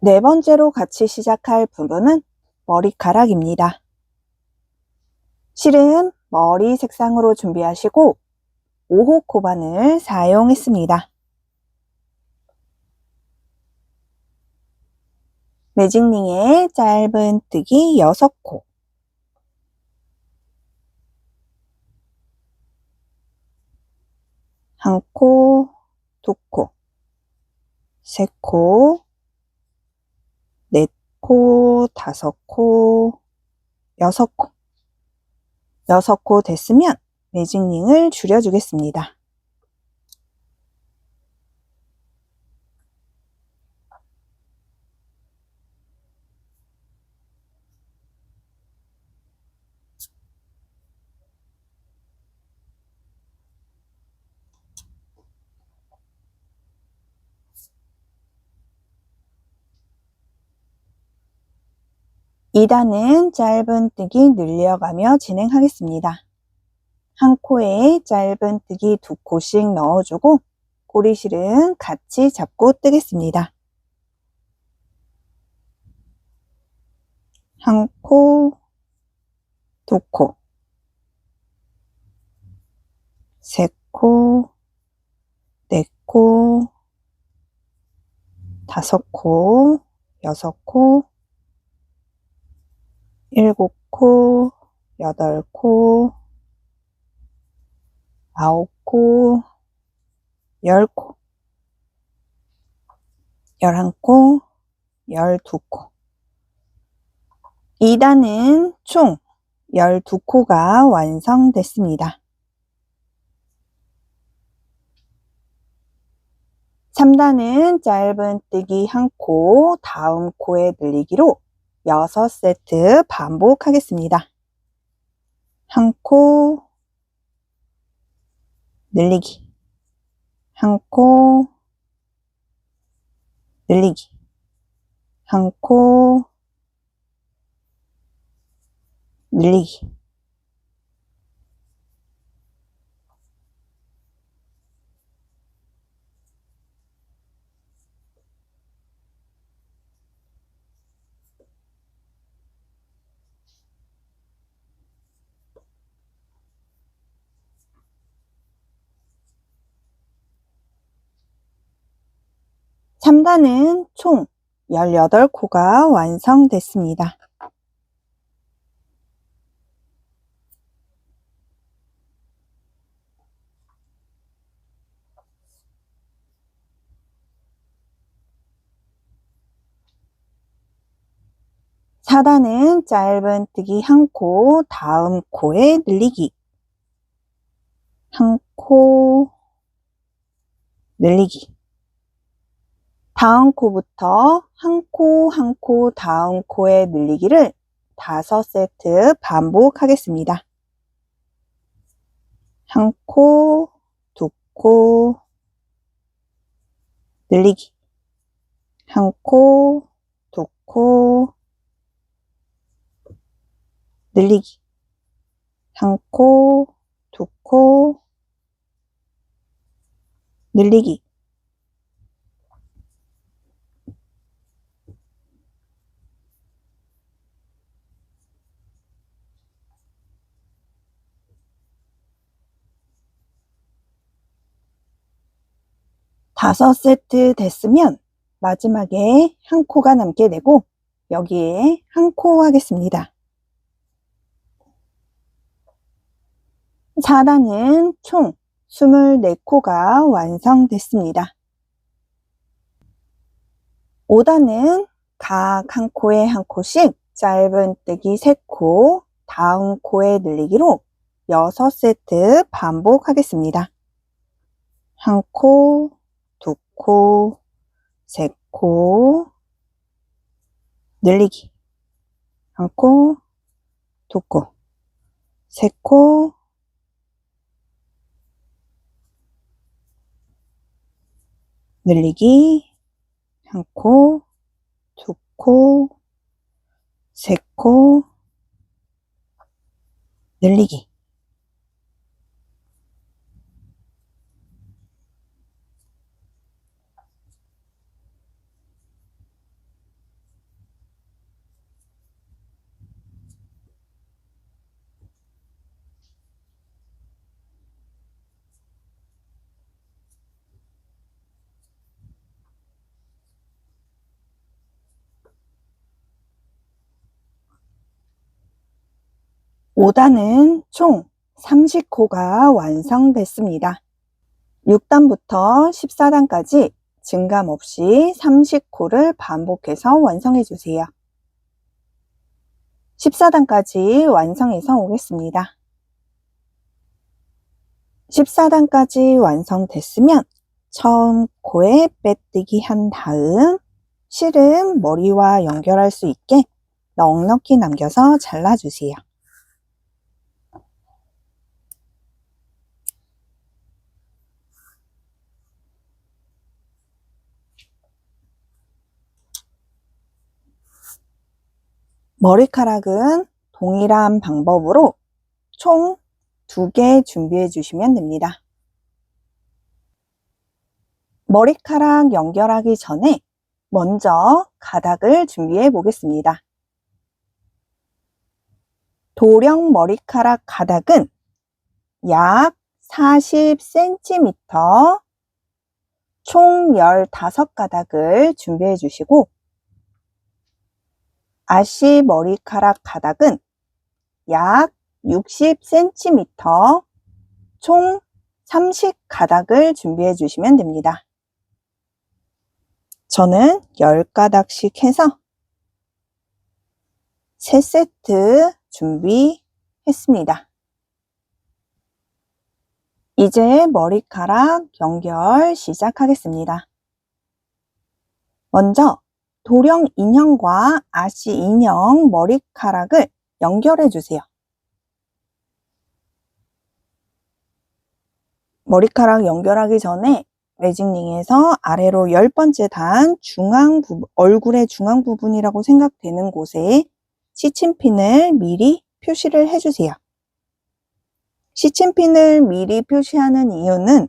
네 번째로 같이 시작할 부분은 머리카락입니다. 실은 머리 색상으로 준비하시고 5호 코바늘 사용했습니다. 매직링의 짧은뜨기 6코, 한 코, 2코, 3코, 4코, 5코, 6코. 6코 됐으면 매직링을 줄여주겠습니다. 이 단은 짧은뜨기 늘려가며 진행하겠습니다. 한 코에 짧은뜨기 2코씩 넣어주고 고리실은 같이 잡고 뜨겠습니다. 한 코, 2코, 3코, 4코, 5코, 6코, 7코, 8코, 9코, 10코, 11코, 12코. 2단은 총 12코가 완성됐습니다. 3단은 짧은뜨기 1코, 다음 코에 늘리기로 6세트 반복하겠습니다. 1코, 늘리기, 1코, 늘리기, 1코, 늘리기. (3단은) 총 18코가 완성됐습니다. (4단은) 짧은뜨기 1코, 다음 코에 늘리기, 1코, 늘리기. 다음 코부터 1코, 1코, 다음 코에 늘리기를 5세트 반복하겠습니다. 1코, 2코, 늘리기, 1코, 2코, 늘리기, 1코, 2코, 늘리기. 다섯 세트 됐으면 마지막에 1코가 남게 되고 여기에 1코 하겠습니다. 4단은 총 24코가 완성됐습니다. 5단은 각 1코에 1코씩 짧은뜨기 3코, 다음 코에 늘리기로 6세트 반복하겠습니다. 1코, 2코, 3코, 늘리기, 1코, 2코, 3코, 늘리기, 1코, 2코, 3코, 늘리기. 5단은 총 30코가 완성됐습니다. 6단부터 14단까지 증감 없이 30코를 반복해서 완성해 주세요. 14단까지 완성해서 오겠습니다. 14단까지 완성됐으면 처음 코에 빼뜨기 한 다음 실은 머리와 연결할 수 있게 넉넉히 남겨서 잘라주세요. 머리카락은 동일한 방법으로 총 2개 준비해 주시면 됩니다. 머리카락 연결하기 전에 먼저 가닥을 준비해 보겠습니다. 도령 머리카락 가닥은 약 40cm, 총 15가닥을 준비해 주시고, 아씨 머리카락 가닥은 약 60cm, 총 30가닥을 준비해 주시면 됩니다. 저는 10가닥씩 해서 3세트 준비했습니다. 이제 머리카락 연결 시작하겠습니다. 먼저 도령 인형과 아씨 인형 머리카락을 연결해 주세요. 머리카락 연결하기 전에 매직링에서 아래로 10번째 단 얼굴의 중앙 부분이라고 생각되는 곳에 시침핀을 미리 표시를 해주세요. 시침핀을 미리 표시하는 이유는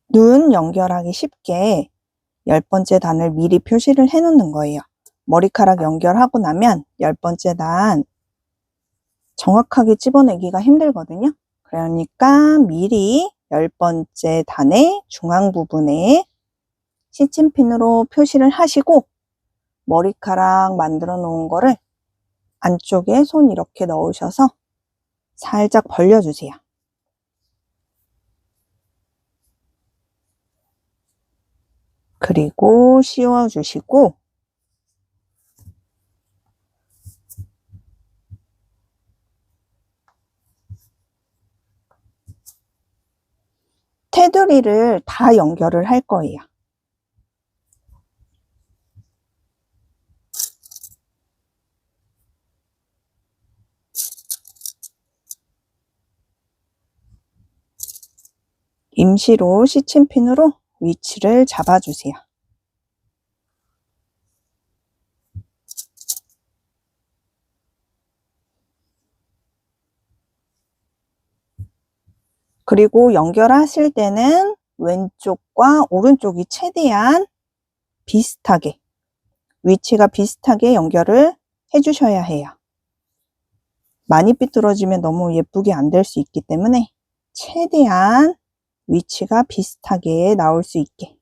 눈 연결하기 쉽게 10번째 단을 미리 표시를 해 놓는 거예요. 머리카락 연결하고 나면 10번째 단 정확하게 집어내기가 힘들거든요. 그러니까 미리 10번째 단의 중앙 부분에 시침핀으로 표시를 하시고, 머리카락 만들어 놓은 거를 안쪽에 손 이렇게 넣으셔서 살짝 벌려주세요. 그리고 씌워주시고, 테두리를 다 연결을 할 거예요. 임시로 시침핀으로 위치를 잡아주세요. 그리고 연결하실 때는 왼쪽과 오른쪽이 최대한 비슷하게, 위치가 비슷하게 연결을 해주셔야 해요. 많이 삐뚤어지면 너무 예쁘게 안 될 수 있기 때문에 최대한 위치가 비슷하게 나올 수 있게.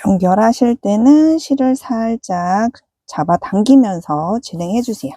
연결하실 때는 실을 살짝 잡아당기면서 진행해 주세요.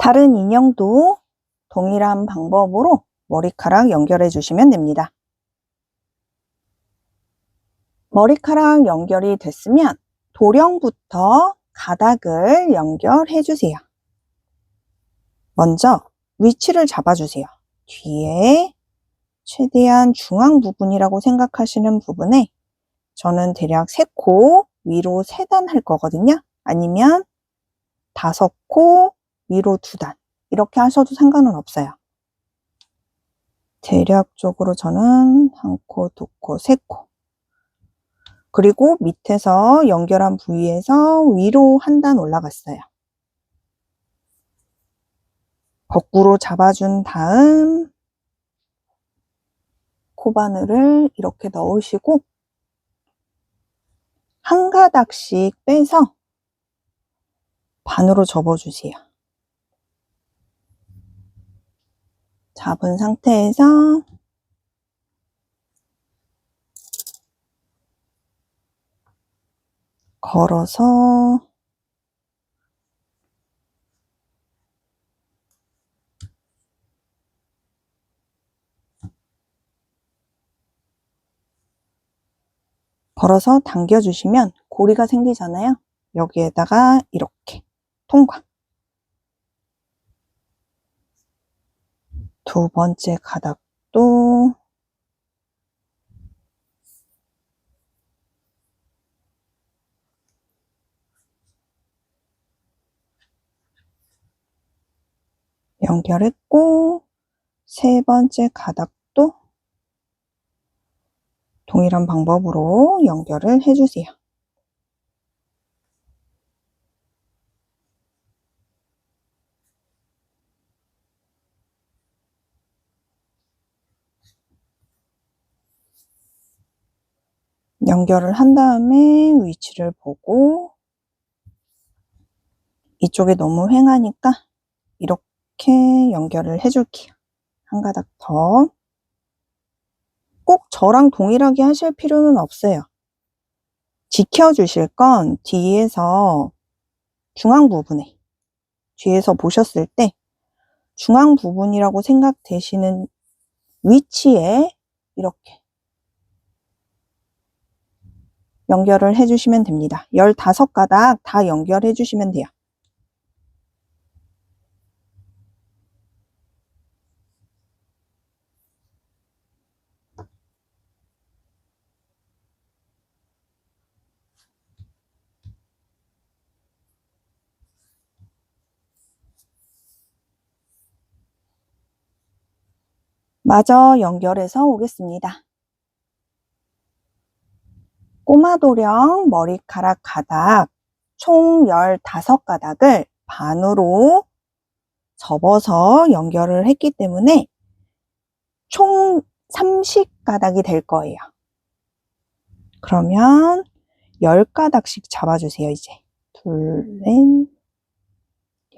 다른 인형도 동일한 방법으로 머리카락 연결해 주시면 됩니다. 머리카락 연결이 됐으면 도령부터 가닥을 연결해 주세요. 먼저 위치를 잡아주세요. 뒤에 최대한 중앙 부분이라고 생각하시는 부분에 저는 대략 3코 위로 3단 할 거거든요. 아니면 5코 위로 2단 이렇게 하셔도 상관은 없어요. 대략적으로 저는 1코, 2코, 3코 그리고 밑에서 연결한 부위에서 위로 1단 올라갔어요. 거꾸로 잡아준 다음 코바늘을 이렇게 넣으시고 한 가닥씩 빼서 반으로 접어주세요. 잡은 상태에서 걸어서 당겨주시면 고리가 생기잖아요. 여기에다가 이렇게 통과. 두 번째 가닥도 연결했고 세 번째 가닥도 동일한 방법으로 연결을 해주세요. 연결을 한 다음에 위치를 보고 이쪽에 너무 휑하니까 이렇게 연결을 해줄게요. 한 가닥 더. 꼭 저랑 동일하게 하실 필요는 없어요. 지켜주실 건 뒤에서 중앙 부분에 뒤에서 보셨을 때 중앙 부분이라고 생각되시는 위치에 이렇게 연결을 해주시면 됩니다. 15가닥 다 연결해 주시면 돼요. 마저 연결해서 오겠습니다. 꼬마도령 머리카락 가닥 총 15가닥을 반으로 접어서 연결을 했기 때문에 총 30가닥이 될 거예요. 그러면 10가닥씩 잡아주세요, 이제. 둘, 넷,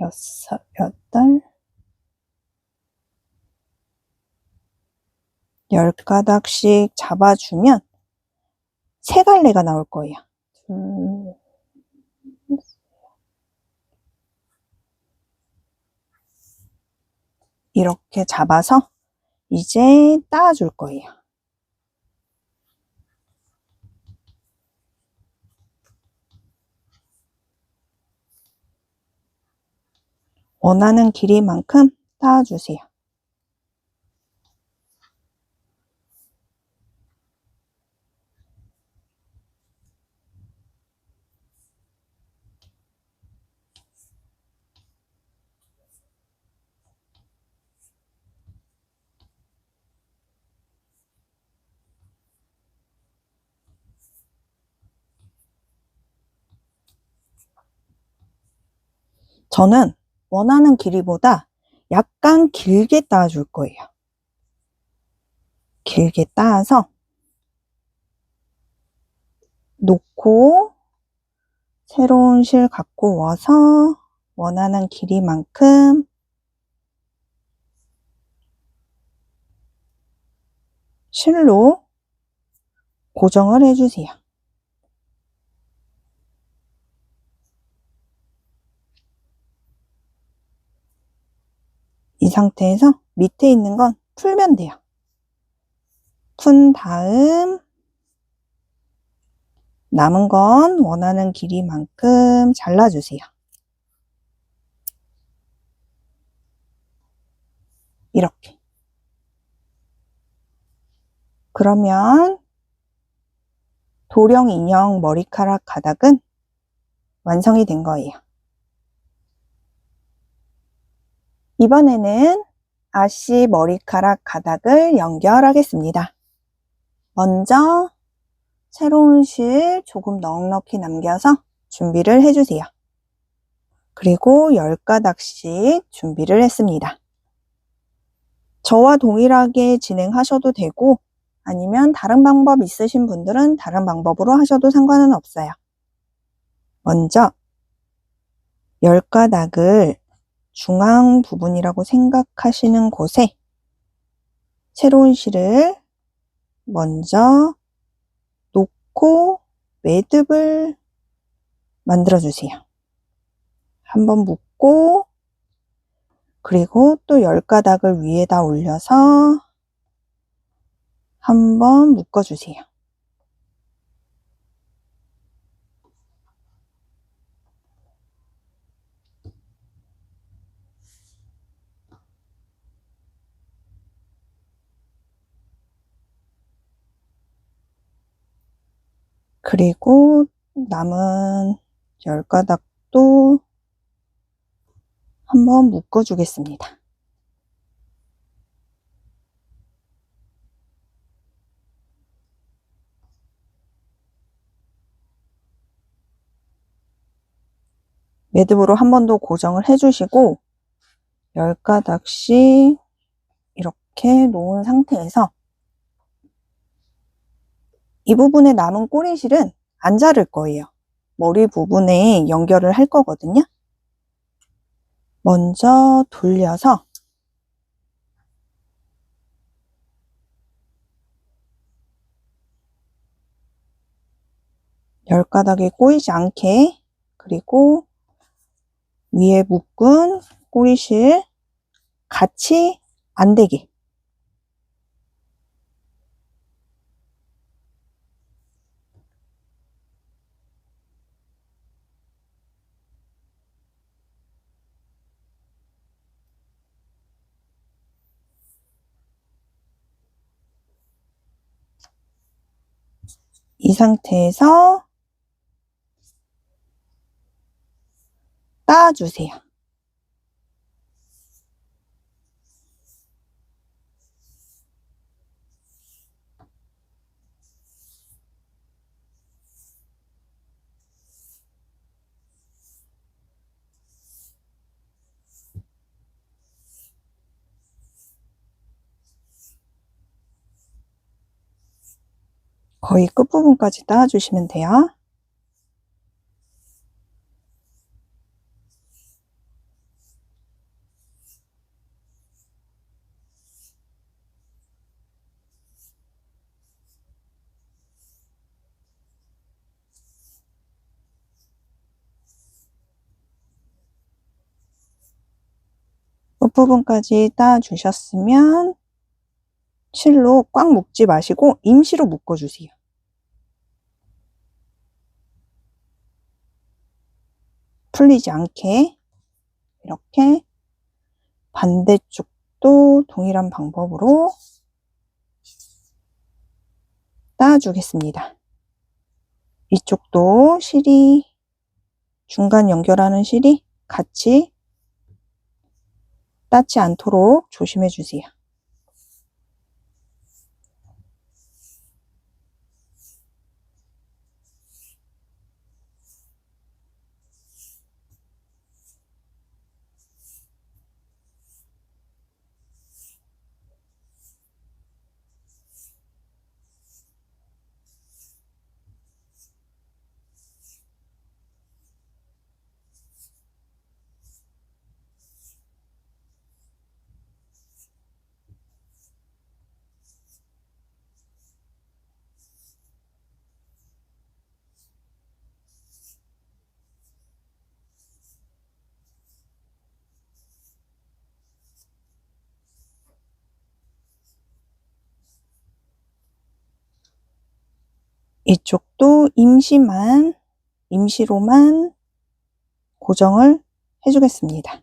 여섯, 여덟, 10가닥씩 잡아주면 3갈래가 나올 거예요. 이렇게 잡아서 이제 따줄 거예요. 원하는 길이만큼 따주세요. 저는 원하는 길이보다 약간 길게 따줄 거예요. 길게 따서 놓고 새로운 실 갖고 와서 원하는 길이만큼 실로 고정을 해주세요. 이 상태에서 밑에 있는 건 풀면 돼요. 푼 다음 남은 건 원하는 길이만큼 잘라주세요. 이렇게. 그러면 도령 인형 머리카락 가닥은 완성이 된 거예요. 이번에는 아씨 머리카락 가닥을 연결하겠습니다. 먼저 새로운 실 조금 넉넉히 남겨서 준비를 해주세요. 그리고 10가닥씩 준비를 했습니다. 저와 동일하게 진행하셔도 되고 아니면 다른 방법 있으신 분들은 다른 방법으로 하셔도 상관은 없어요. 먼저 10가닥을 중앙 부분이라고 생각하시는 곳에 새로운 실을 먼저 놓고 매듭을 만들어주세요. 한번 묶고 그리고 또 10가닥을 위에다 올려서 한번 묶어주세요. 그리고 남은 10가닥도 한번 묶어주겠습니다. 매듭으로 한 번 더 고정을 해주시고 10가닥씩 이렇게 놓은 상태에서 이 부분에 남은 꼬리실은 안 자를 거예요. 머리 부분에 연결을 할 거거든요. 먼저 돌려서 열가닥에 꼬이지 않게 그리고 위에 묶은 꼬리실 같이 안 되게 이 상태에서 따주세요. 거의 끝부분까지 따주시면 돼요. 끝부분까지 따주셨으면 실로 꽉 묶지 마시고 임시로 묶어주세요. 풀리지 않게 이렇게 반대쪽도 동일한 방법으로 따주겠습니다. 이쪽도 실이 중간 연결하는 실이 같이 닿지 않도록 조심해 주세요. 이쪽도 임시로만 고정을 해주겠습니다.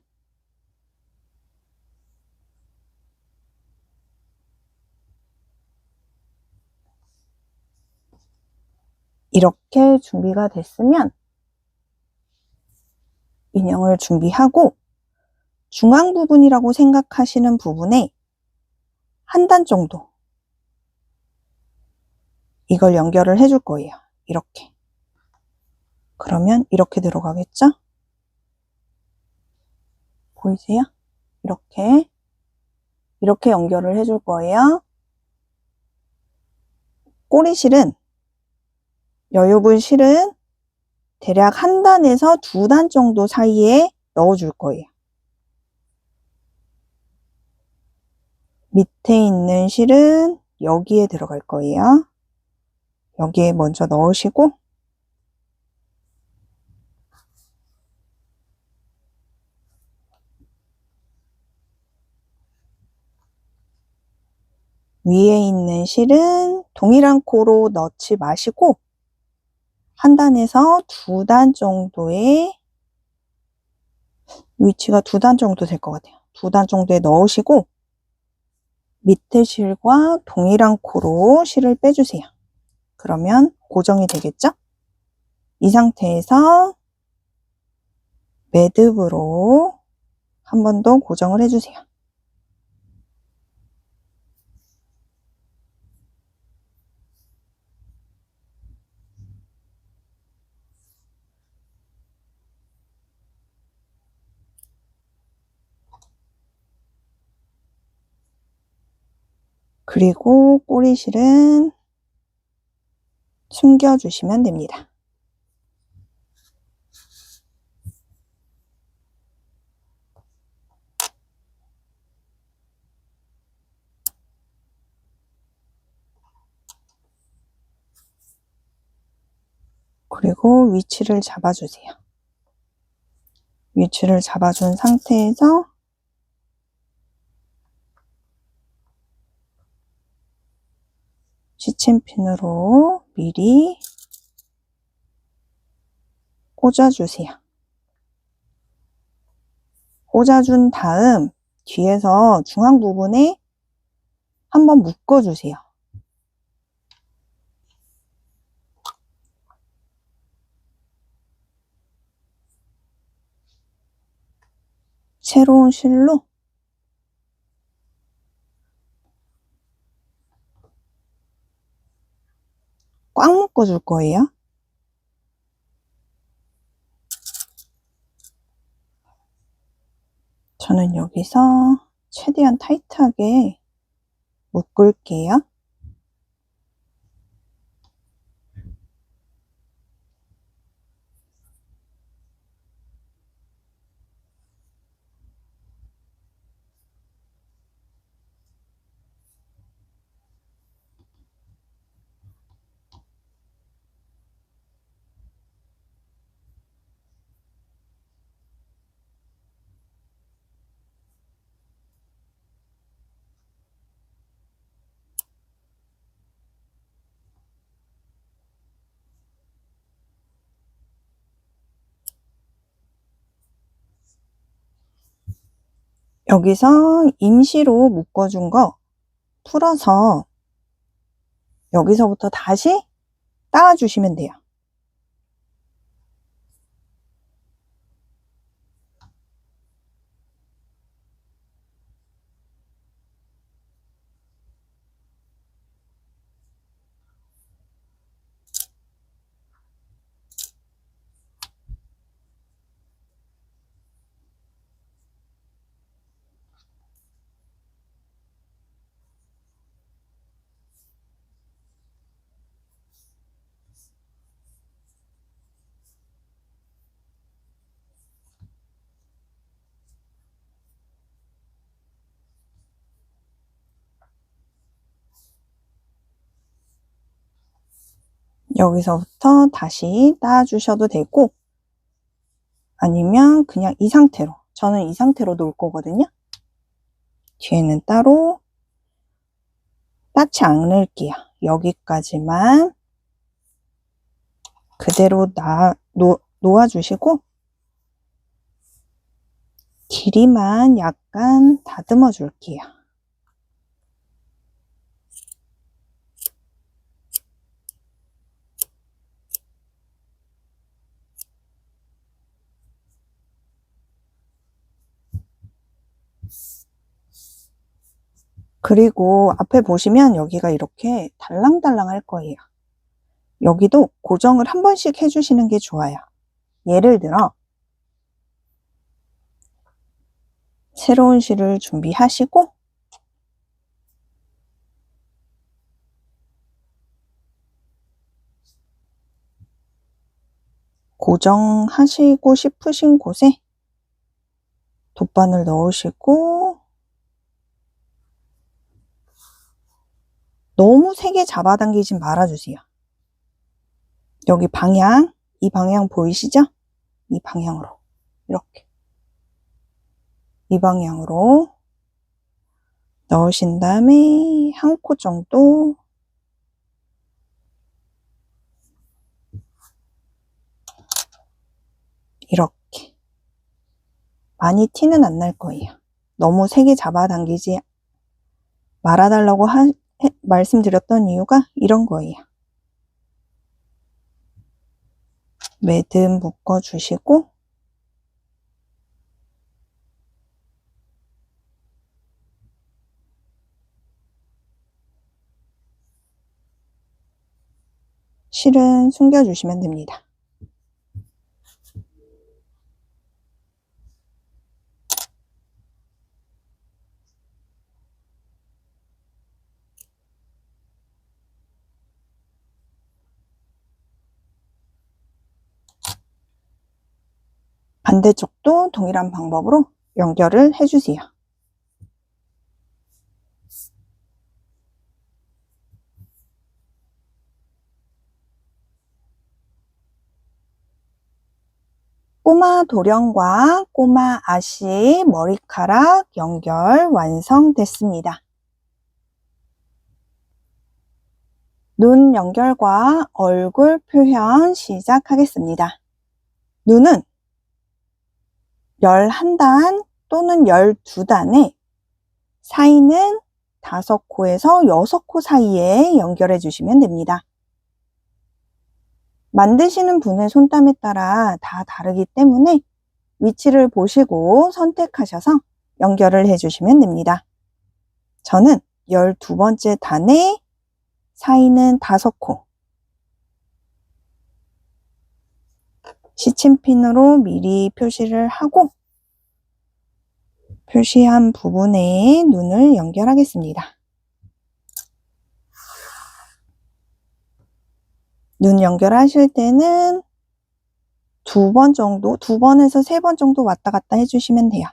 이렇게 준비가 됐으면 인형을 준비하고 중앙 부분이라고 생각하시는 부분에 한 단 정도 이걸 연결을 해줄 거예요. 이렇게. 그러면 이렇게 들어가겠죠? 보이세요? 이렇게 연결을 해줄 거예요. 꼬리실은, 여유분 실은 대략 한 단에서 두 단 정도 사이에 넣어줄 거예요. 밑에 있는 실은 여기에 들어갈 거예요. 여기에 먼저 넣으시고 위에 있는 실은 동일한 코로 넣지 마시고 한 단에서 두 단 정도의 위치가 두 단 정도 될 것 같아요. 두 단 정도에 넣으시고 밑에 실과 동일한 코로 실을 빼주세요. 그러면 고정이 되겠죠? 이 상태에서 매듭으로 한 번 더 고정을 해주세요. 그리고 꼬리실은 숨겨주시면 됩니다. 그리고 위치를 잡아주세요. 위치를 잡아준 상태에서 시침핀으로 미리 꽂아주세요. 꽂아준 다음 뒤에서 중앙 부분에 한번 묶어주세요. 새로운 실로 꽉 묶어줄 거예요. 저는 여기서 최대한 타이트하게 묶을게요. 여기서 임시로 묶어준 거 풀어서 여기서부터 다시 따아주시면 돼요. 여기서부터 다시 따주셔도 되고 아니면 그냥 이 상태로, 저는 이 상태로 놓을 거거든요. 뒤에는 따로 따지 않을게요. 여기까지만 그대로 놓아주시고 길이만 약간 다듬어 줄게요. 그리고 앞에 보시면 여기가 이렇게 달랑달랑 할 거예요. 여기도 고정을 한 번씩 해주시는 게 좋아요. 예를 들어 새로운 실을 준비하시고 고정하시고 싶으신 곳에 돗바늘 넣으시고 너무 세게 잡아당기진 말아주세요. 여기 방향, 이 방향 보이시죠? 이 방향으로 이렇게 이 방향으로 넣으신 다음에 한 코 정도 이렇게 많이 티는 안 날 거예요. 너무 세게 잡아당기지 말아달라고 말씀드렸던 이유가 이런 거예요. 매듭 묶어주시고 실은 숨겨주시면 됩니다. 반대쪽도 동일한 방법으로 연결을 해주세요. 꼬마 도령과 꼬마 아씨 머리카락 연결 완성됐습니다. 눈 연결과 얼굴 표현 시작하겠습니다. 눈은 11단 또는 12단에 사이는 5코에서 6코 사이에 연결해 주시면 됩니다. 만드시는 분의 손땀에 따라 다 다르기 때문에 위치를 보시고 선택하셔서 연결을 해주시면 됩니다. 저는 12번째 단에 사이는 5코, 시침핀으로 미리 표시를 하고 표시한 부분에 눈을 연결하겠습니다. 눈 연결하실 때는 2번 정도, 2번에서 3번 정도 왔다 갔다 해주시면 돼요.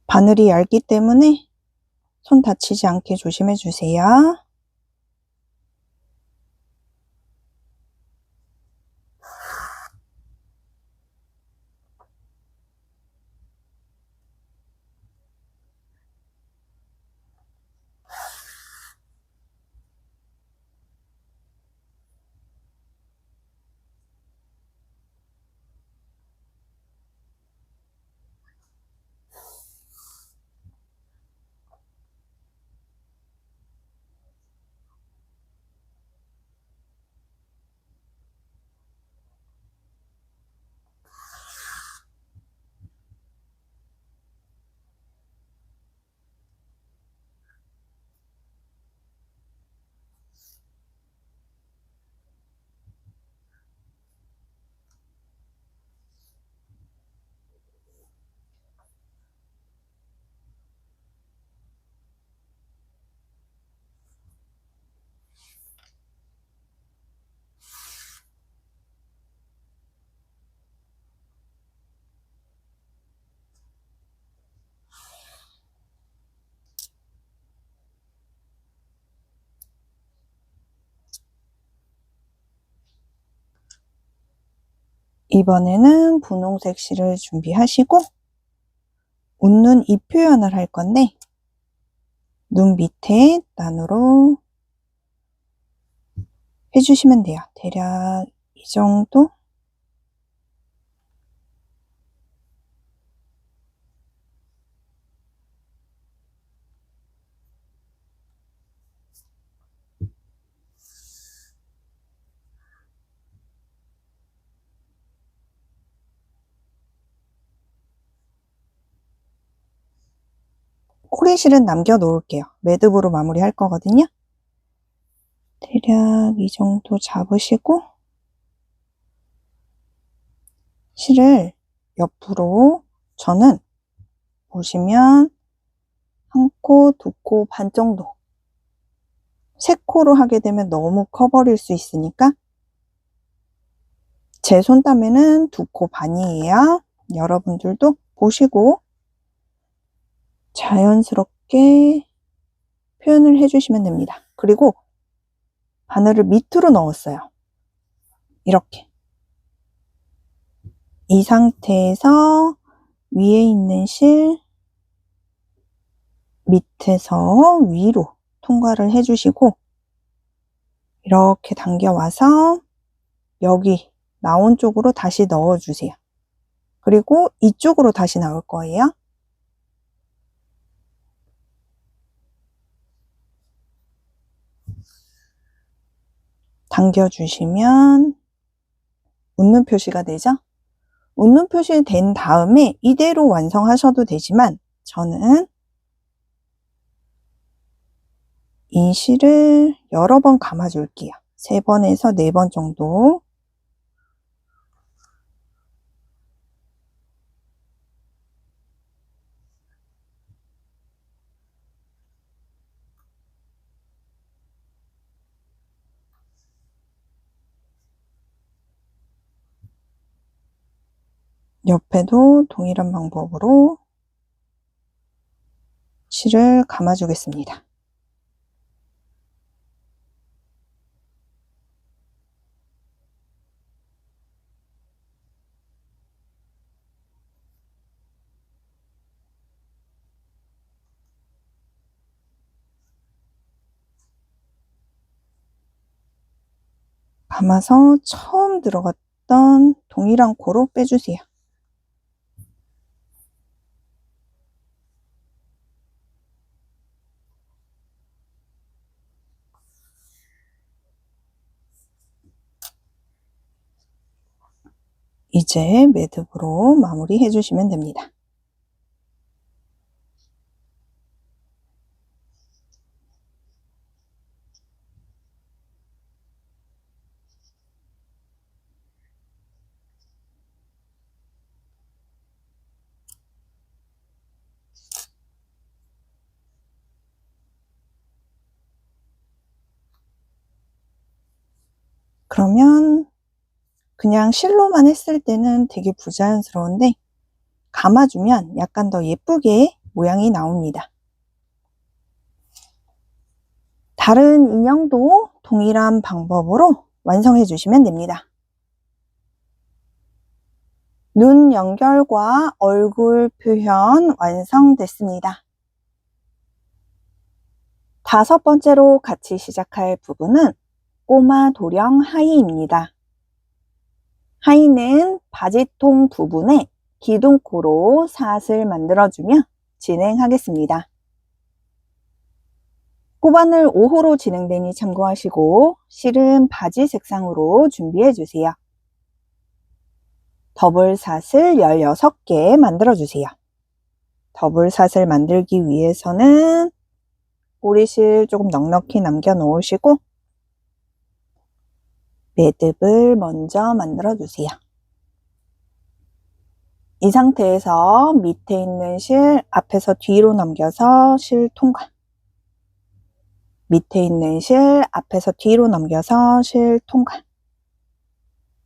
바늘이 얇기 때문에 손 다치지 않게 조심해 주세요. 이번에는 분홍색 실을 준비하시고 웃는 입 표현을 할 건데 눈 밑에 단으로 해주시면 돼요. 대략 이 정도? 꼬리실은 남겨 놓을게요. 매듭으로 마무리할 거거든요. 대략 이 정도 잡으시고 실을 옆으로 저는 보시면 한 코, 두 코 반 정도 3코로 하게 되면 너무 커버릴 수 있으니까 제 손땀에는 2코 반이에요. 여러분들도 보시고 자연스럽게 표현을 해주시면 됩니다. 그리고 바늘을 밑으로 넣었어요. 이렇게. 이 상태에서 위에 있는 실 밑에서 위로 통과를 해주시고 이렇게 당겨와서 여기 나온 쪽으로 다시 넣어주세요. 그리고 이쪽으로 다시 나올 거예요. 당겨주시면 웃는 표시가 되죠? 웃는 표시 된 다음에 이대로 완성하셔도 되지만 저는 이 실을 여러 번 감아줄게요. 3번에서 4번 정도. 옆에도 동일한 방법으로 실을 감아주겠습니다. 감아서 처음 들어갔던 동일한 코로 빼주세요. 이제 매듭으로 마무리 해주시면 됩니다. 그러면 그냥 실로만 했을 때는 되게 부자연스러운데 감아주면 약간 더 예쁘게 모양이 나옵니다. 다른 인형도 동일한 방법으로 완성해 주시면 됩니다. 눈 연결과 얼굴 표현 완성됐습니다. 5번째로 같이 시작할 부분은 꼬마 도령 하이입니다. 하이는 바지통 부분에 기둥코로 사슬 만들어주며 진행하겠습니다. 코바늘 5호로 진행되니 참고하시고 실은 바지 색상으로 준비해주세요. 더블 사슬 16개 만들어주세요. 더블 사슬 만들기 위해서는 꼬리실 조금 넉넉히 남겨 놓으시고 매듭을 먼저 만들어 주세요. 이 상태에서 밑에 있는 실 앞에서 뒤로 넘겨서 실 통과. 밑에 있는 실 앞에서 뒤로 넘겨서 실 통과.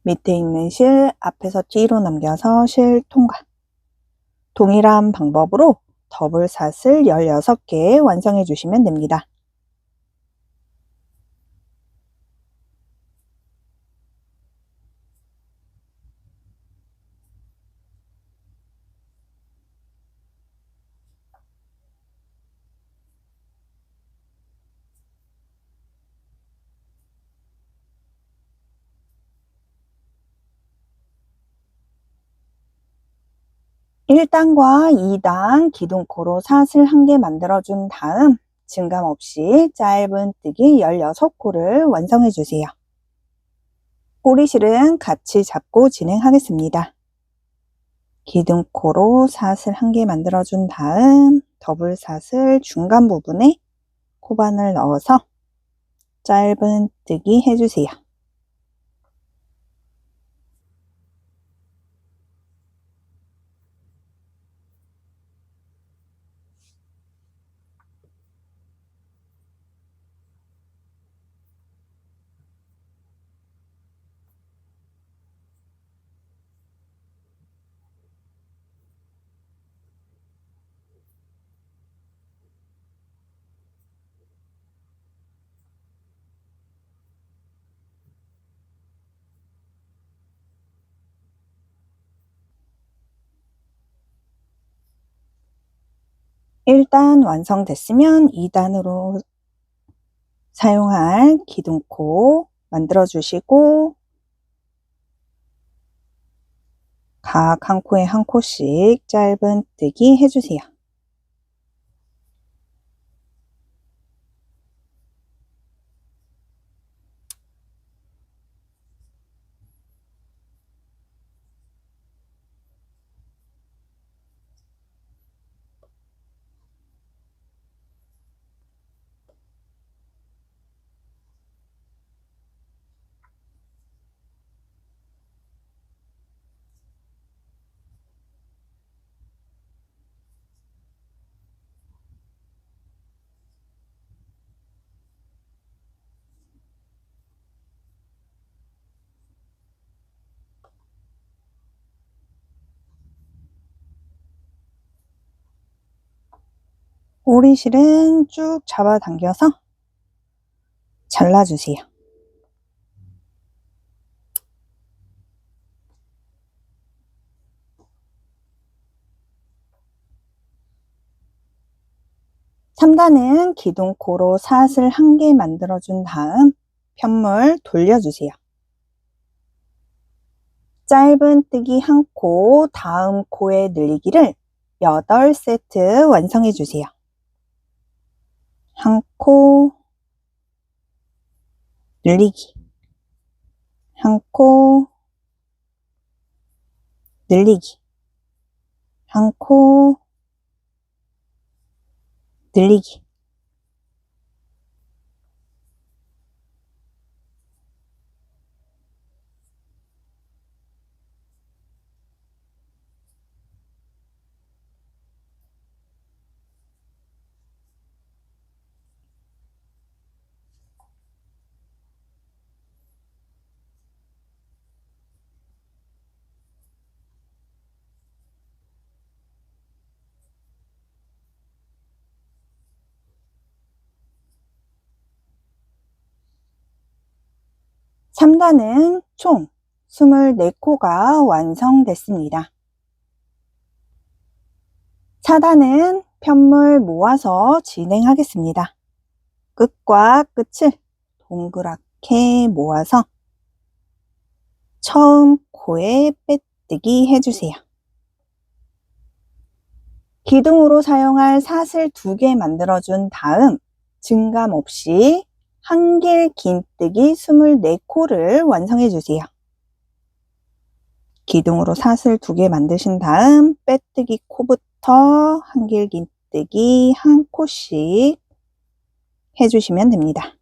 밑에 있는 실 앞에서 뒤로 넘겨서 실 통과. 동일한 방법으로 더블 사슬 16개 완성해 주시면 됩니다. 1단과 2단 기둥코로 사슬 1개 만들어준 다음 증감 없이 짧은뜨기 16코를 완성해 주세요. 꼬리실은 같이 잡고 진행하겠습니다. 기둥코로 사슬 1개 만들어준 다음 더블 사슬 중간 부분에 코바늘 넣어서 짧은뜨기 해주세요. (1단) 완성됐으면 2단으로 사용할 기둥코 만들어 주시고 각 한 코에 한 코씩 짧은뜨기 해주세요. 꼬리실은 쭉 잡아당겨서 잘라주세요. (3단은) 기둥코로 사슬 1개 만들어준 다음 편물 돌려주세요. 짧은뜨기 1코, 다음 코에 늘리기를 8세트 완성해 주세요. 1코, 늘리기, 1코, 늘리기, 1코, 늘리기. (3단은) 총 24코가 완성됐습니다. (4단은) 편물 모아서 진행하겠습니다. 끝과 끝을 동그랗게 모아서 처음 코에 빼뜨기 해주세요. 기둥으로 사용할 사슬 2개 만들어준 다음 증감 없이 한길 긴뜨기 24코를 완성해 주세요. 기둥으로 사슬 2개 만드신 다음 빼뜨기 코부터 한길 긴뜨기 1코씩 해주시면 됩니다.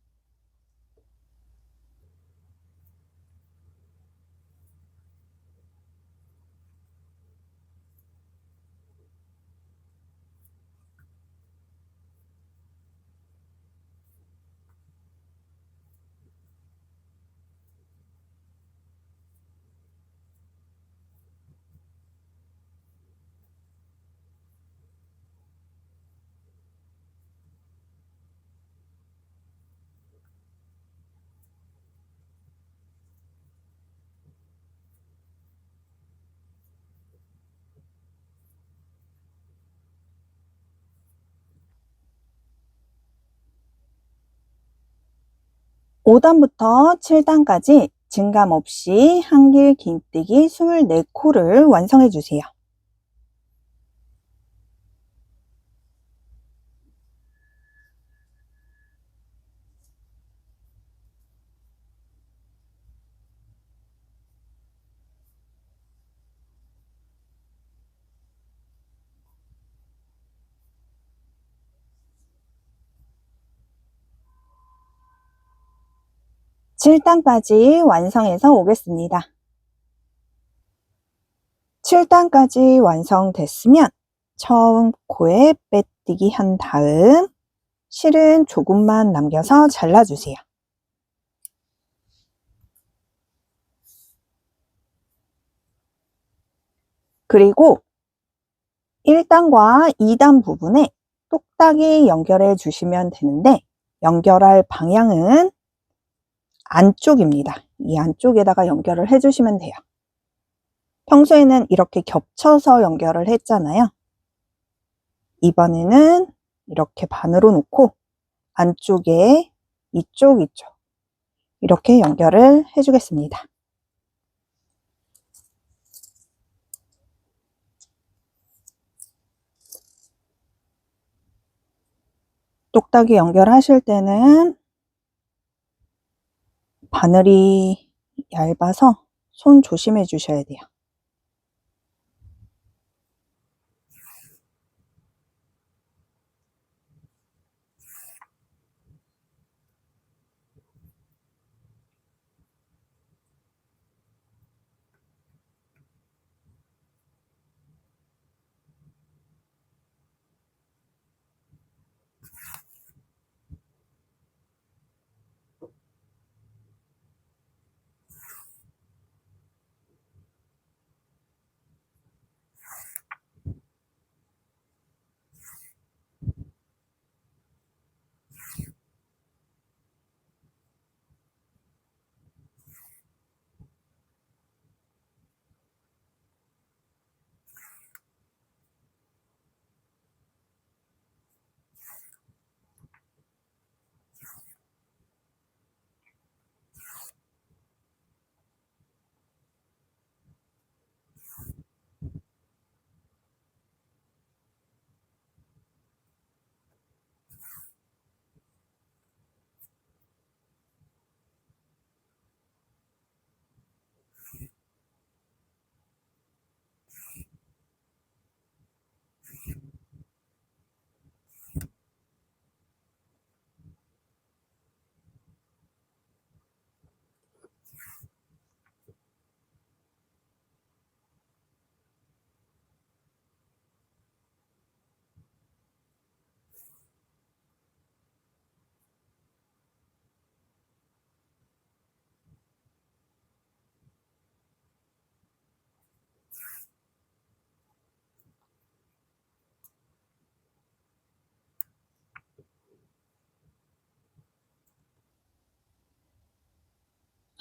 (5단부터) (7단까지) 증감 없이 한길 긴뜨기 24코를 완성해 주세요. 7단까지 완성해서 오겠습니다. 7단까지 완성됐으면 처음 코에 빼뜨기 한 다음 실은 조금만 남겨서 잘라주세요. 그리고 1단과 2단 부분에 똑딱이 연결해 주시면 되는데 연결할 방향은 안쪽입니다. 이 안쪽에다가 연결을 해주시면 돼요. 평소에는 이렇게 겹쳐서 연결을 했잖아요. 이번에는 이렇게 반으로 놓고 안쪽에 이쪽 이렇게 연결을 해주겠습니다. 똑딱이 연결하실 때는 바늘이 얇아서 손 조심해 주셔야 돼요.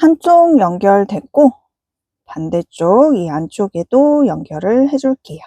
한쪽 연결됐고 반대쪽 이 안쪽에도 연결을 해줄게요.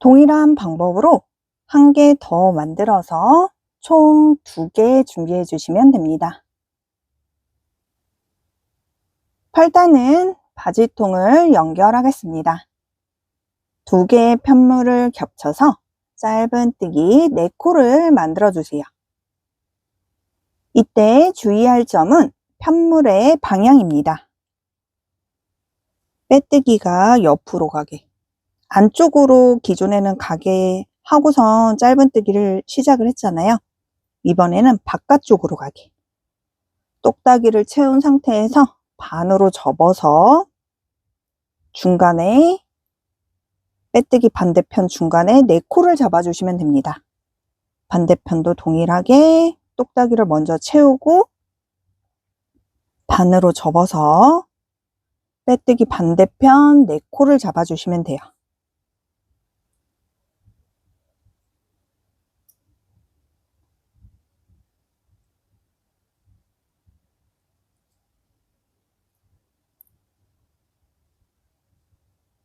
동일한 방법으로 한 개 더 만들어서 총 2개 준비해 주시면 됩니다. 팔단은 바지통을 연결하겠습니다. 2개의 편물을 겹쳐서 짧은뜨기 4코를 만들어 주세요. 이때 주의할 점은 편물의 방향입니다. 빼뜨기가 옆으로 가게, 안쪽으로 기존에는 가게 하고선 짧은뜨기를 시작을 했잖아요. 이번에는 바깥쪽으로 가게, 똑딱이를 채운 상태에서 반으로 접어서 중간에 빼뜨기 반대편 중간에 4코를 잡아주시면 됩니다. 반대편도 동일하게 똑딱이를 먼저 채우고 반으로 접어서 빼뜨기 반대편 4코를 잡아주시면 돼요.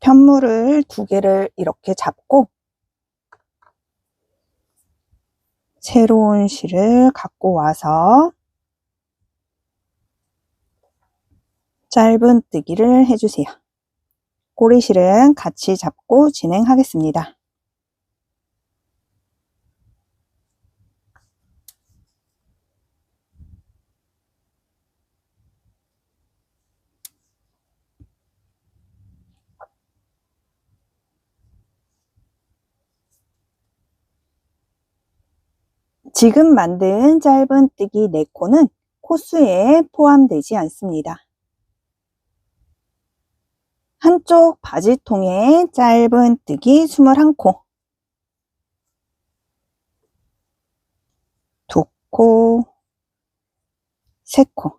편물을 2개를 이렇게 잡고 새로운 실을 갖고 와서 짧은뜨기를 해주세요. 꼬리실은 같이 잡고 진행하겠습니다. 지금 만든 짧은뜨기 4코는 코수에 포함되지 않습니다. 한쪽 바지통에 짧은뜨기 21코, 2코, 3코.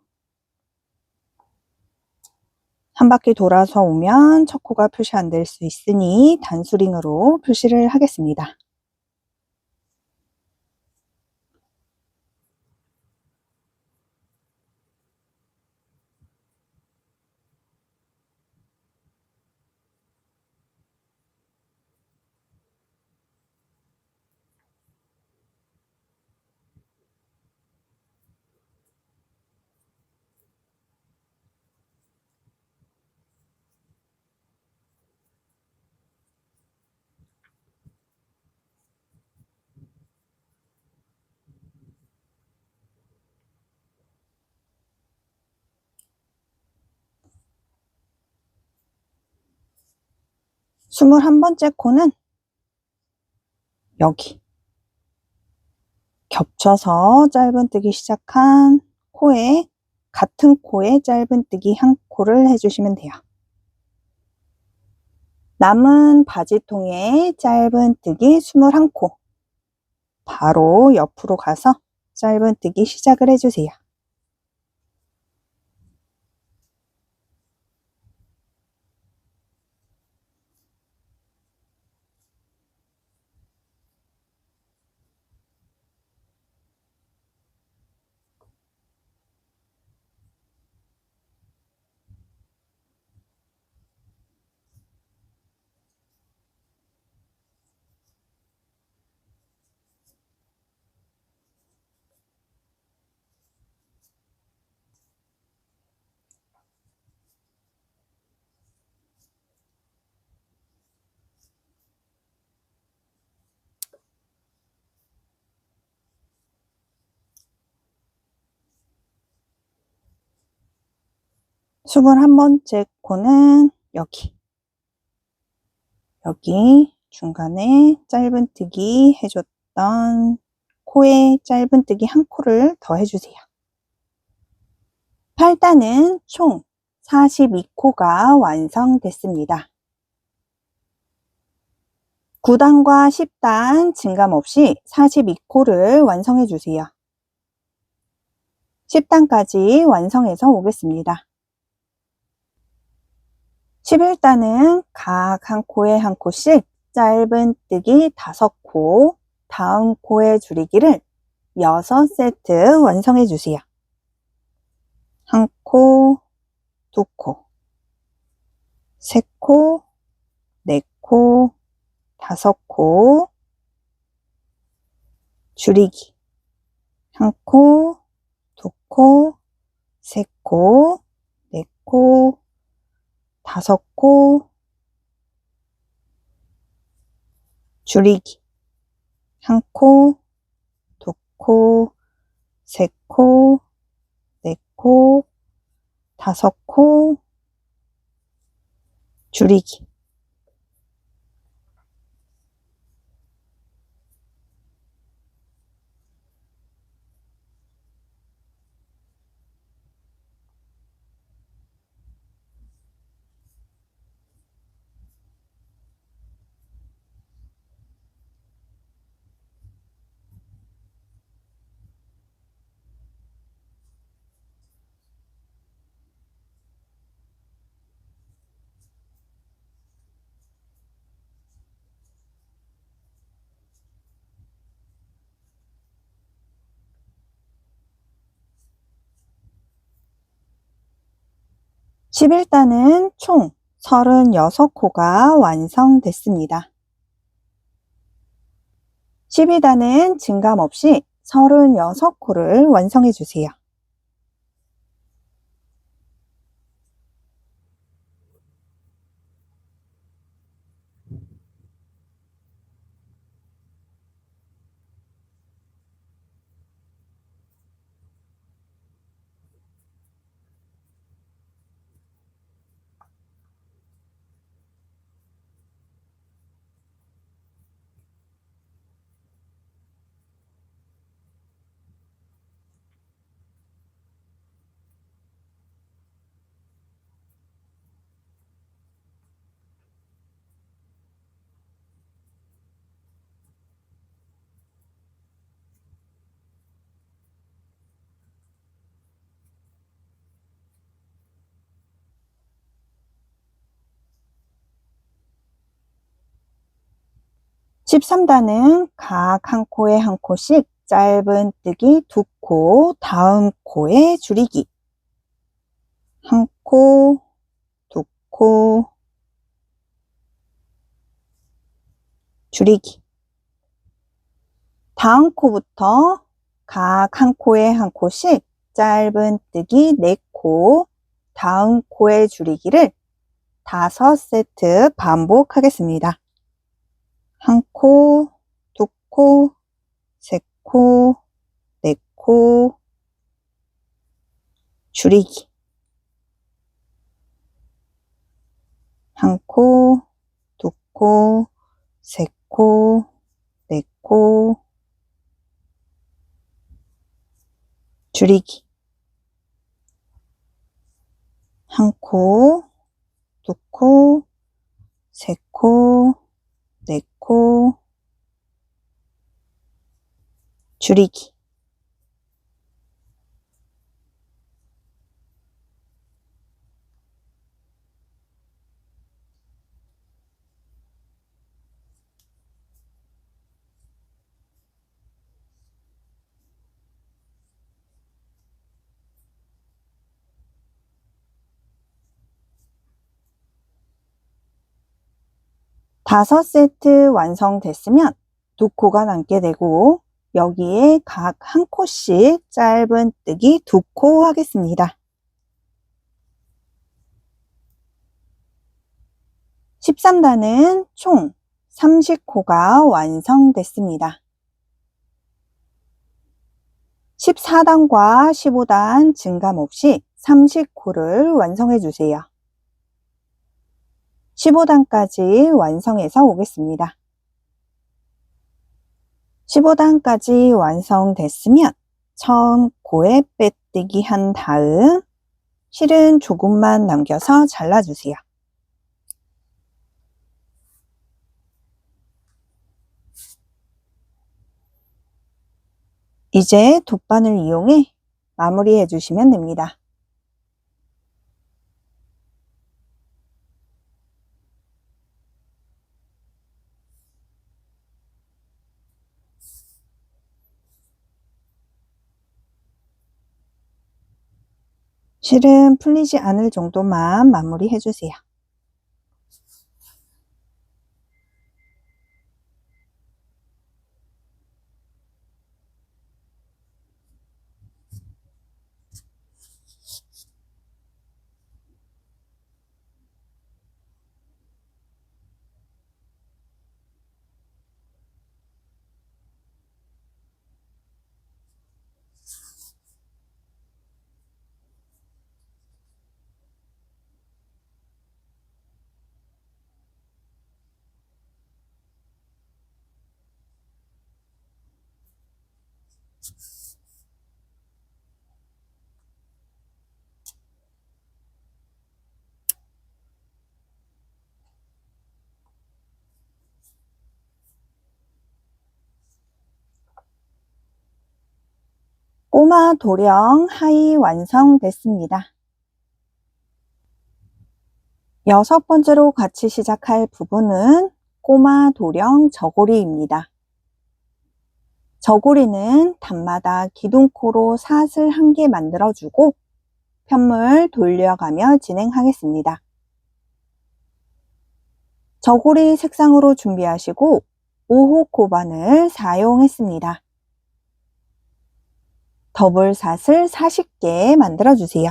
한 바퀴 돌아서 오면 첫 코가 표시 안 될 수 있으니 단수링으로 표시를 하겠습니다. 스물한 번째 코는 여기 겹쳐서 짧은뜨기 시작한 코에 같은 코에 짧은뜨기 1코를 해주시면 돼요. 남은 바지통에 짧은뜨기 21코, 바로 옆으로 가서 짧은뜨기 시작을 해주세요. 스물한 번째 코는 여기 중간에 짧은뜨기 해줬던 코에 짧은뜨기 1코를 더 해주세요. 8단은 총 42코가 완성됐습니다. 9단과 10단 증감 없이 42코를 완성해 주세요. 10단까지 완성해서 오겠습니다. 11단은 각 한 코에 1코씩 짧은뜨기 5코, 다음 코에 줄이기를 6세트 완성해 주세요. 1코, 2코, 3코, 4코, 5코, 줄이기. 1코, 2코, 3코, 4코, 5코, 줄이기. 1코, 2코, 3코, 4코, 5코, 줄이기. (11) 단은 총 36코가 완성됐습니다. 12단은 증감 없이 36코를 완성해 주세요. (13단은) 각 한 코에 한 코씩 짧은뜨기 2코, 다음 코에 줄이기. 1코, 2코, 줄이기. 다음 코부터 각 한 코에 한 코씩 짧은뜨기 4코, 다음 코에 줄이기를 5세트 반복하겠습니다. 1코, 2코, 3코, 4코, 줄이기. 1코, 2코, 3코, 4코, 줄이기. 1코, 2코, 3코, 4코, 줄이기. (5) 세트 완성됐으면 2코가 남게 되고 여기에 각 한 코씩 짧은뜨기 2코 하겠습니다. 13단은 총 30코가 완성됐습니다. 14단과 15단 증감 없이 30코를 완성해 주세요. 15단까지 완성해서 오겠습니다. 15단까지 완성됐으면 처음 코에 빼뜨기 한 다음 실은 조금만 남겨서 잘라주세요. 이제 돗바늘 이용해 마무리해 주시면 됩니다. 실은 풀리지 않을 정도만 마무리해 주세요. 꼬마 도령 하이 완성됐습니다. 6번째로 같이 시작할 부분은 꼬마 도령 저고리입니다. 저고리는 단마다 기둥코로 사슬 1개 만들어주고 편물 돌려가며 진행하겠습니다. 저고리 색상으로 준비하시고 5호 코반을 사용했습니다. 더블 사슬 40개 만들어주세요.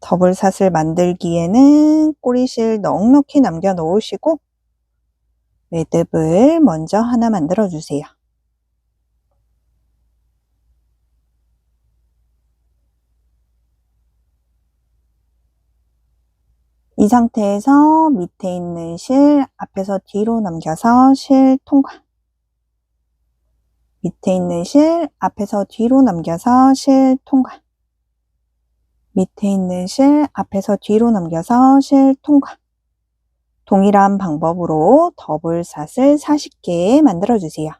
더블 사슬 만들기에는 꼬리실 넉넉히 남겨 놓으시고 매듭을 먼저 하나 만들어주세요. 이 상태에서 밑에 있는 실 앞에서 뒤로 넘겨서 실 통과. 밑에 있는 실 앞에서 뒤로 넘겨서 실 통과. 밑에 있는 실 앞에서 뒤로 넘겨서 실 통과. 동일한 방법으로 더블 사슬 40개 만들어주세요.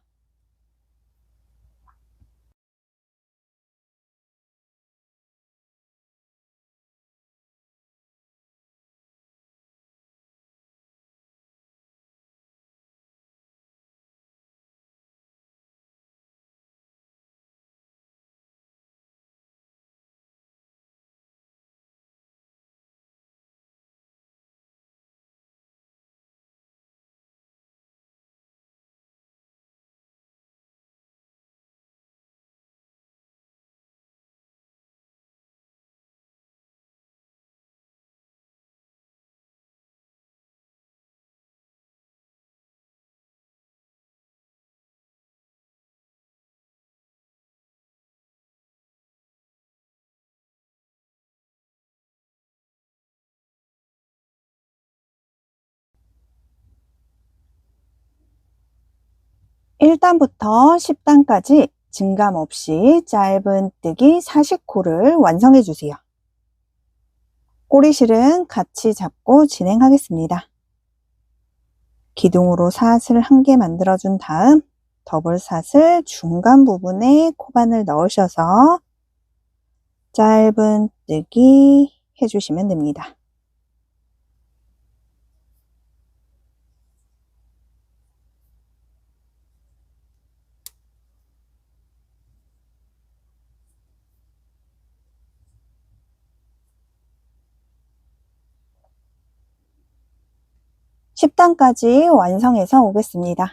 (1단부터) (10단까지) 증감 없이 짧은뜨기 40코를 완성해 주세요. 꼬리실은 같이 잡고 진행하겠습니다. 기둥으로 사슬 1개 만들어준 다음 더블 사슬 중간 부분에 코반을 넣으셔서 짧은뜨기 해주시면 됩니다. (10단까지) 완성해서 오겠습니다.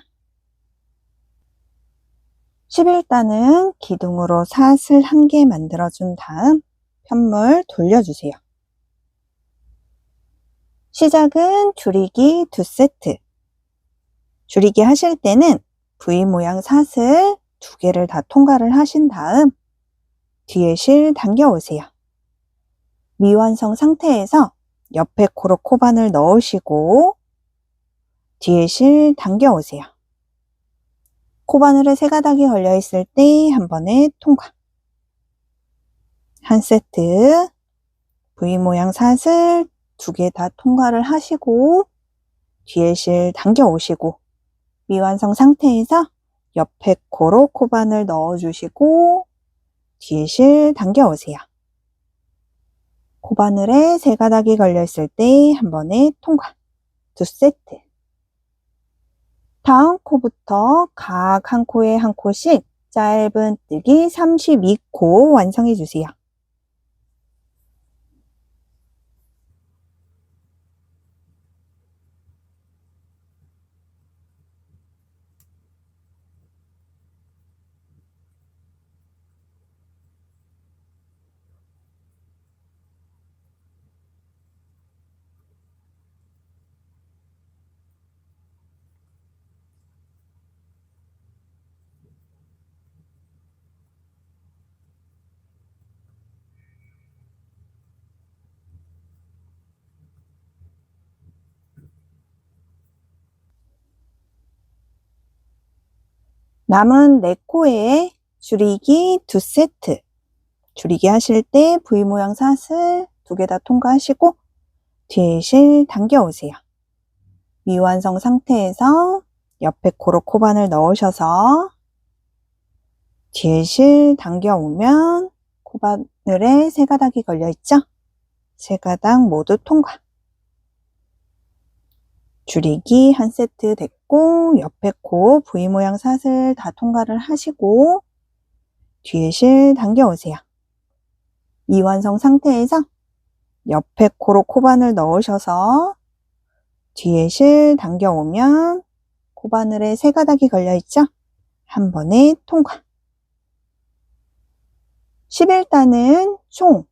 11단은 기둥으로 사슬 1개 만들어준 다음 편물 돌려주세요. 시작은 줄이기 2세트. 줄이기 하실 때는 V 모양 사슬 2개를 다 통과를 하신 다음 뒤에 실 당겨오세요. 미완성 상태에서 옆에 코로 코반을 넣으시고 뒤에 실 당겨오세요. 코바늘에 3가닥이 걸려 있을 때 한 번에 통과. 한 세트 V 모양 사슬 2개 다 통과를 하시고 뒤에 실 당겨 오시고 미완성 상태에서 옆에 코로 코바늘 넣어주시고 뒤에 실 당겨 오세요. 코바늘에 3가닥이 걸려 있을 때 한 번에 통과. 2세트. 다음 코부터 각 한 코에 한 코씩 짧은뜨기 32코 완성해 주세요. 남은 4코에 줄이기 2세트. 줄이기 하실 때 V 모양 사슬 2개 다 통과하시고 뒤에 실 당겨오세요. 미완성 상태에서 옆에 코로 코바늘 넣으셔서 뒤에 실 당겨오면 코바늘에 세 가닥이 걸려있죠? 세 가닥 모두 통과. 줄이기 1세트 됐고 옆에 코 V 모양 사슬 다 통과를 하시고 뒤에 실 당겨오세요. 미완성 상태에서 옆에 코로 코바늘 넣으셔서 뒤에 실 당겨오면 코바늘에 세 가닥이 걸려있죠? 한 번에 통과. 11단은 총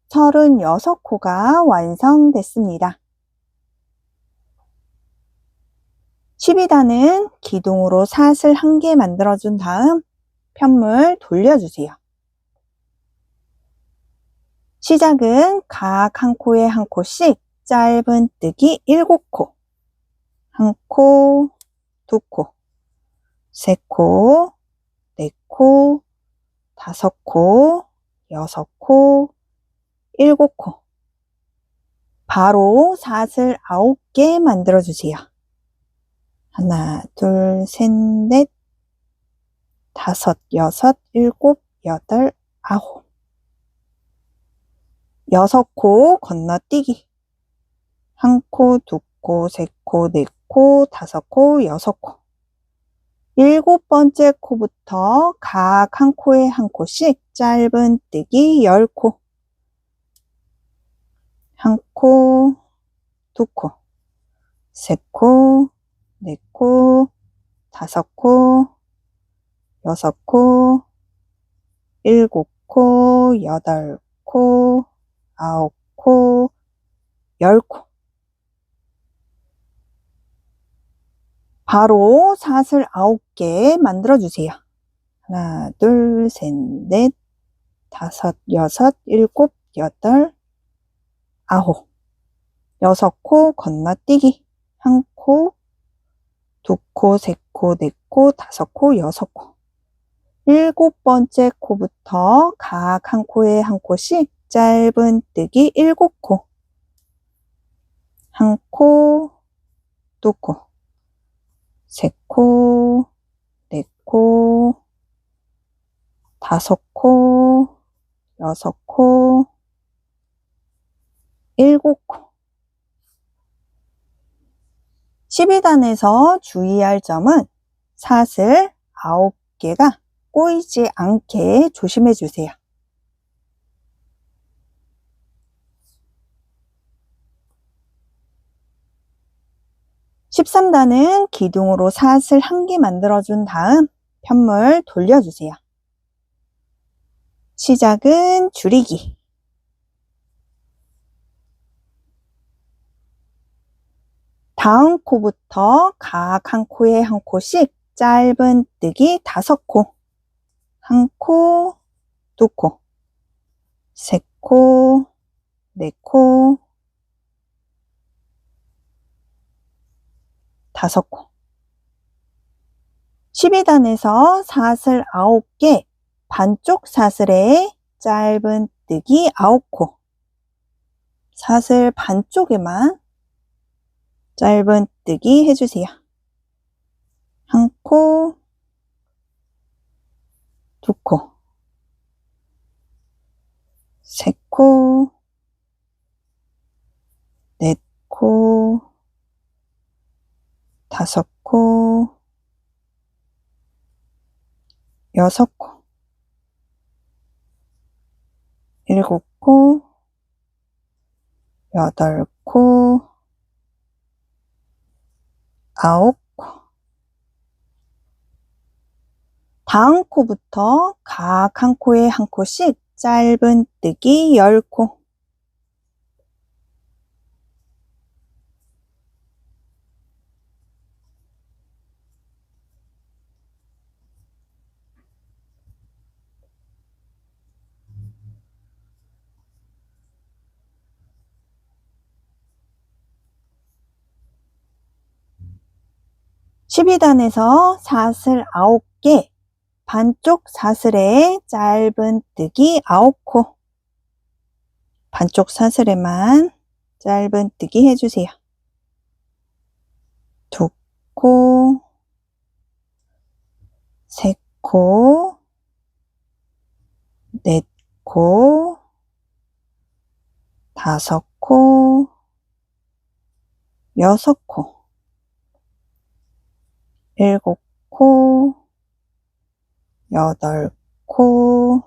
36코가 완성됐습니다. 12단은 기둥으로 사슬 1개 만들어준 다음 편물 돌려주세요. 시작은 각 한 코에 한 코씩 짧은뜨기 7코, 1코, 2코, 3코, 4코, 5코, 6코, 7코. 바로 사슬 9개 만들어주세요. 하나, 둘, 셋, 넷, 5, 6, 7, 8, 9. 6코 건너뛰기. 1코, 2코, 3코, 4코, 5코, 6코. 7번째 코부터 각 한 코에 한 코씩 짧은뜨기 10코. 1코, 2코, 3코, 4코, 5코, 6코, 7코, 8코, 9코, 10코. 바로 사슬 9개 만들어주세요. 하나, 둘, 셋, 넷, 5, 6, 7, 8, 9. 6코 건너뛰기. 1코, 2코, 3코, 4코, 5코, 6코. 7번째 코부터 각 한 코에 한 코씩 짧은뜨기 7코. 1코, 2코, 3코, 4코, 5코, 6코, 7코. 12단에서 주의할 점은 사슬 9개가 꼬이지 않게 조심해 주세요. 13단은 기둥으로 사슬 1개 만들어준 다음 편물 돌려주세요. 시작은 줄이기. 다음 코부터 각 한 코에 한 코씩 짧은뜨기 5코. 1코, 2코, 3코, 4코, 5코. 12단에서 사슬 9개, 반쪽 사슬에 짧은뜨기 9코. 사슬 반쪽에만 짧은뜨기 해주세요. 1코, 2코, 3코, 4코, 5코, 6코, 7코, 8코, 9코. 다음 코부터 각 한 코에 한 코씩 짧은뜨기 10코. 12단에서 사슬 9개, 반쪽 사슬에 짧은뜨기 9코. 반쪽 사슬에만 짧은뜨기 해주세요. 2코, 3코, 4코, 5코, 6코, 7코, 8코,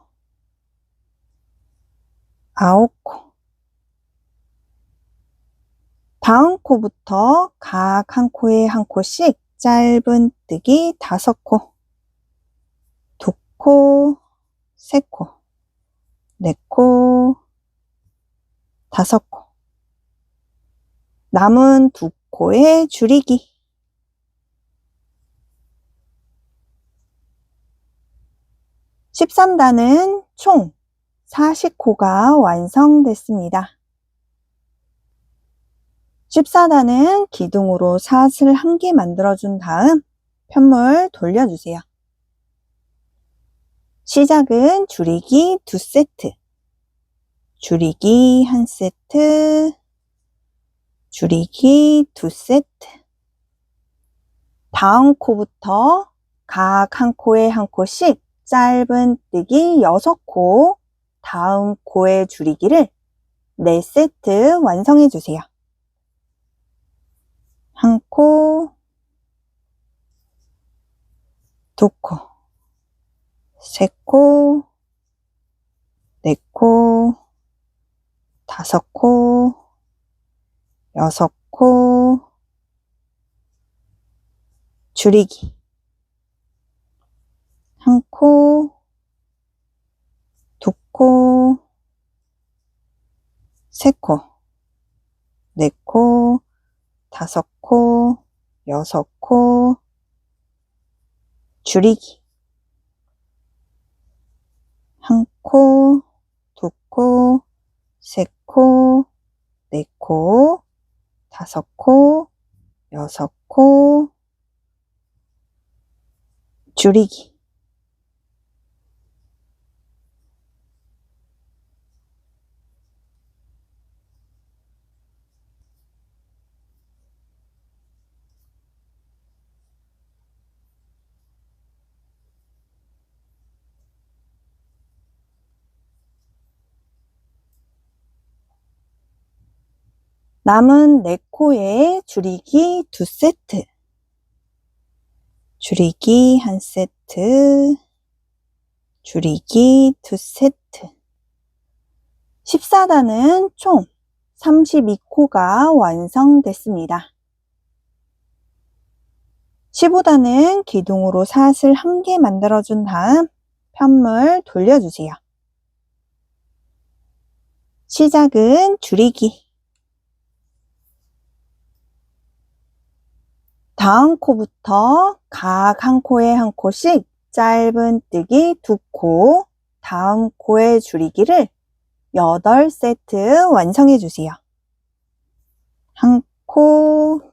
9코. 다음 코부터 각 한 코에 한 코씩 짧은뜨기 5코, 2코, 3코, 4코, 5코. 남은 2코에 줄이기. (13단은) 총 40코가 완성됐습니다. 14단은 기둥으로 사슬 1개 만들어준 다음 편물 돌려주세요. 시작은 줄이기 2세트, 줄이기 1세트, 줄이기 2세트. 다음 코부터 각 한 코에 한 코씩 짧은뜨기 6코, 다음 코의 줄이기를 4세트 완성해주세요. 1코, 2코, 3코, 4코, 5코, 6코, 줄이기. 1코, 2코, 3코, 4코, 5코, 6코, 줄이기. 1코, 2코, 3코, 4코, 5코, 6코, 줄이기. 남은 4코에 줄이기 2세트, 줄이기 1세트, 줄이기 2세트. 14단은 총 32코가 완성됐습니다. 15단은 기둥으로 사슬 1개 만들어준 다음 편물 돌려주세요. 시작은 줄이기. 다음 코부터 각 한 코에 한 코씩 짧은뜨기 2코, 다음 코의 줄이기를 8세트 완성해주세요. 1코,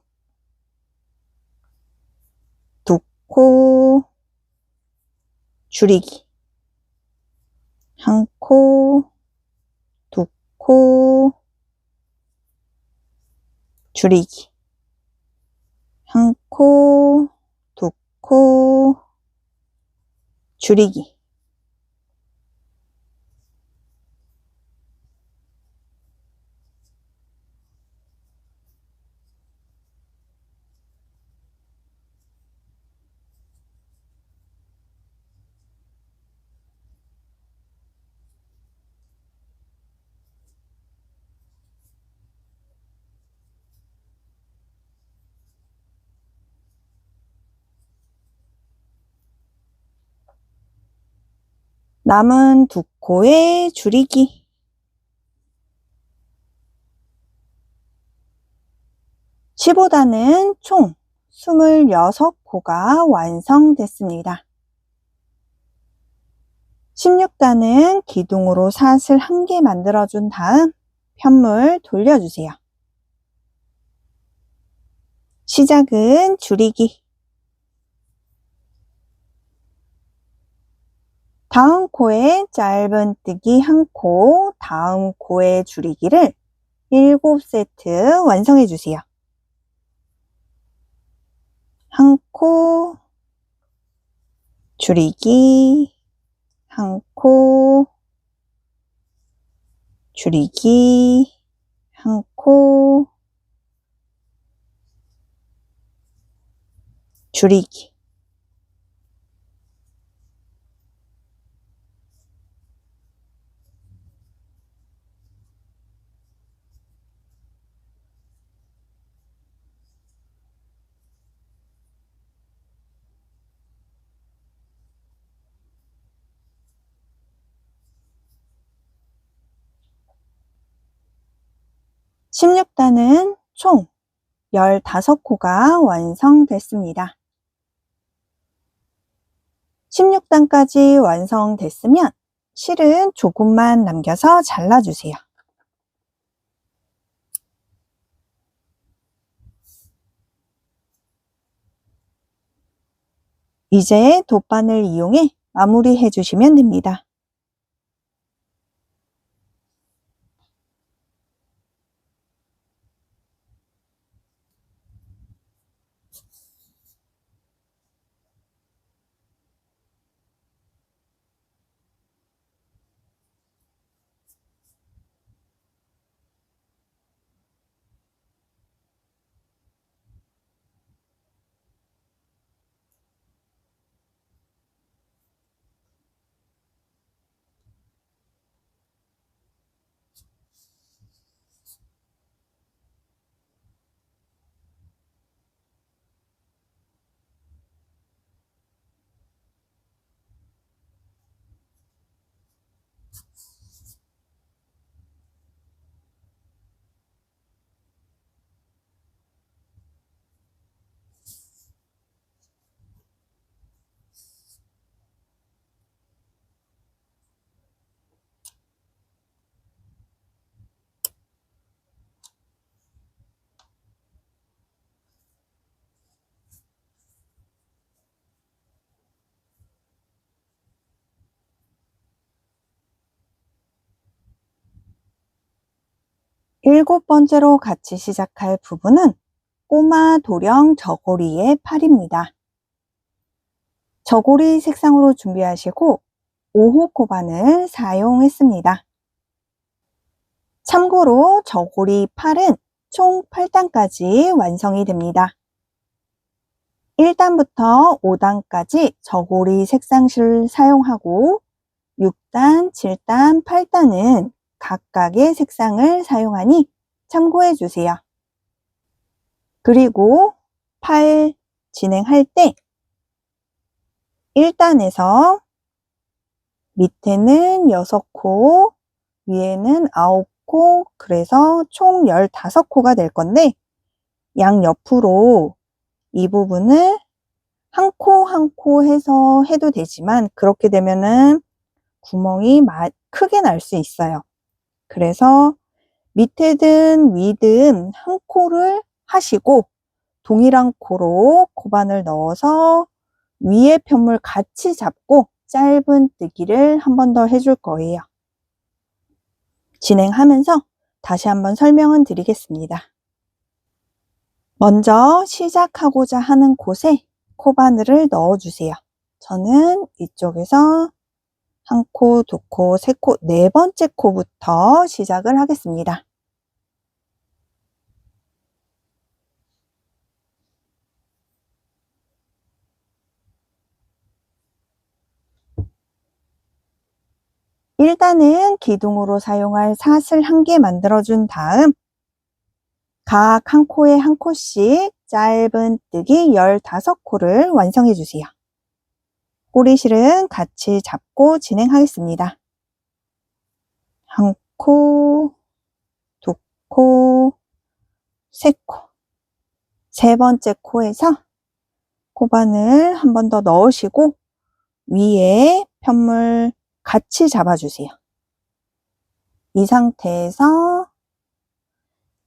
2코, 줄이기. 1코, 2코, 줄이기. 1코, 2코, 줄이기. 남은 2코에 줄이기. (15단은) 총 26코가 완성됐습니다. 16단은 기둥으로 사슬 1개 만들어준 다음 편물 돌려주세요. 시작은 줄이기. 다음 코에 짧은뜨기 1코, 다음 코에 줄이기를 7세트 완성해 주세요. 1코, 줄이기, 1코, 줄이기, 1코, 줄이기. (16) 단은 총 15코가 완성됐습니다. 16단까지 완성됐으면 실은 조금만 남겨서 잘라주세요. 이제 돗바늘 이용해 마무리해 주시면 됩니다. 일곱 번째로 같이 시작할 부분은 꼬마 도령 저고리의 팔입니다. 저고리 색상으로 준비하시고 5호 코바늘 사용했습니다. 참고로 저고리 팔은 총 8단까지 완성이 됩니다. 1단부터 5단까지 저고리 색상실을 사용하고 6단, 7단, 8단은 각각의 색상을 사용하니 참고해 주세요. 그리고 팔 진행할 때 1단에서 밑에는 6코, 위에는 9코, 그래서 총 15코가 될 건데 양옆으로 이 부분을 한 코 한 코 해서 해도 되지만 그렇게 되면은 구멍이 크게 날 수 있어요. 그래서 밑에든 위든 한 코를 하시고 동일한 코로 코바늘 넣어서 위에 편물 같이 잡고 짧은뜨기를 한 번 더 해줄 거예요. 진행하면서 다시 한번 설명은 드리겠습니다. 먼저 시작하고자 하는 곳에 코바늘을 넣어주세요. 저는 이쪽에서 한 코, 두 코, 세 코, 네 번째 코부터 시작을 하겠습니다. 일단은 기둥으로 사용할 사슬 1개 만들어준 다음 각 한 코에 한 코씩 짧은뜨기 15코를 완성해 주세요. 꼬리실은 같이 잡고 진행하겠습니다. 한 코, 두 코, 세 코. 세 번째 코에서 코바늘 한 번 더 넣으시고 위에 편물 같이 잡아주세요. 이 상태에서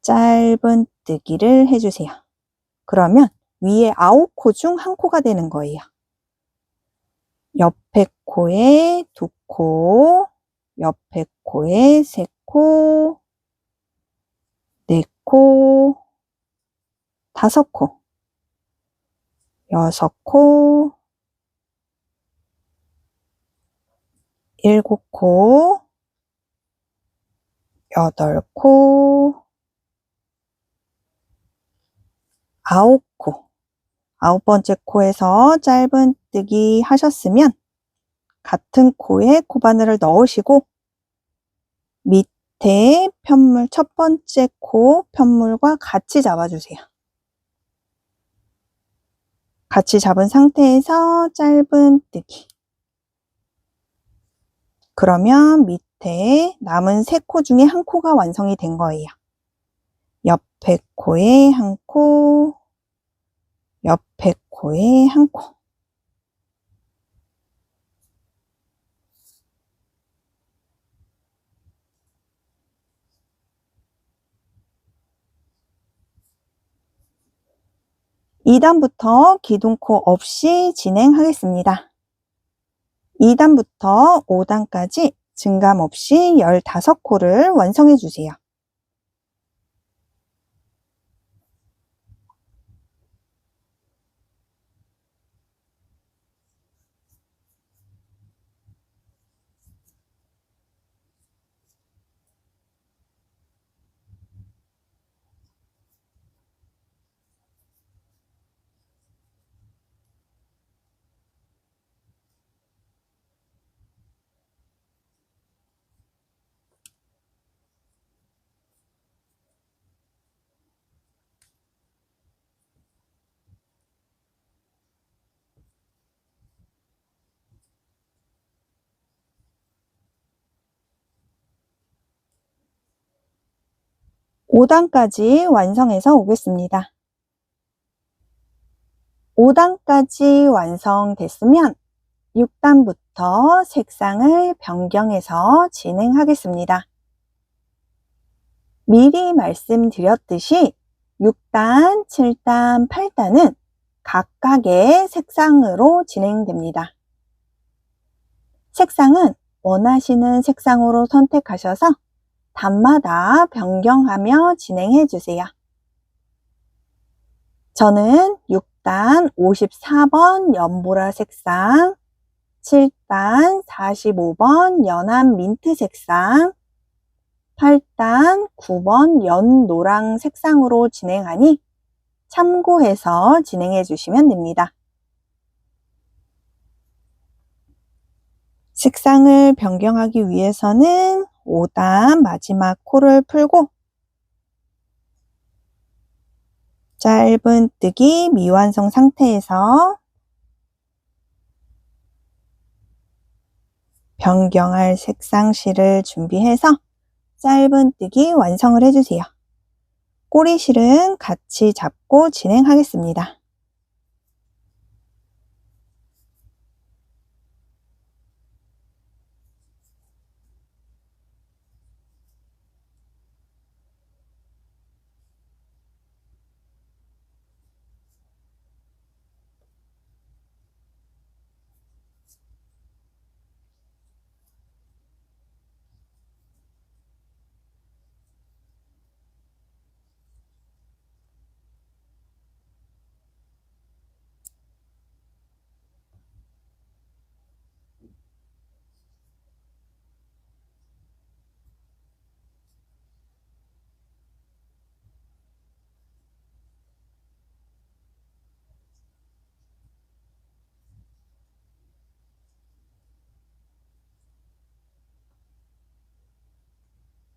짧은뜨기를 해주세요. 그러면 위에 9코 중 한 코가 되는 거예요. 옆에 코에 2코, 옆에 코에 3코, 4코, 5코, 6코, 7코, 8코, 9코. 9번째 코에서 짧은뜨기 하셨으면 같은 코에 코바늘을 넣으시고 밑에 편물, 첫 번째 코 편물과 같이 잡아주세요. 같이 잡은 상태에서 짧은뜨기. 그러면 밑에 남은 3코 중에 1코가 완성이 된 거예요. 옆에 코에 1코, 옆에 코에 1코. (2단부터) 기둥코 없이 진행하겠습니다. 2단부터 5단까지 증감 없이 15코를 완성해 주세요. (5단까지) 완성해서 오겠습니다. 5단까지 완성됐으면 6단부터 색상을 변경해서 진행하겠습니다. 미리 말씀드렸듯이 6단, 7단, 8단은 각각의 색상으로 진행됩니다. 색상은 원하시는 색상으로 선택하셔서 단마다 변경하며 진행해 주세요. 저는 6단 54번 연보라 색상, 7단 45번 연한 민트 색상, 8단 9번 연노랑 색상으로 진행하니 참고해서 진행해 주시면 됩니다. 색상을 변경하기 위해서는 5단 마지막 코를 풀고 짧은뜨기 미완성 상태에서 변경할 색상실을 준비해서 짧은뜨기 완성을 해주세요. 꼬리실은 같이 잡고 진행하겠습니다.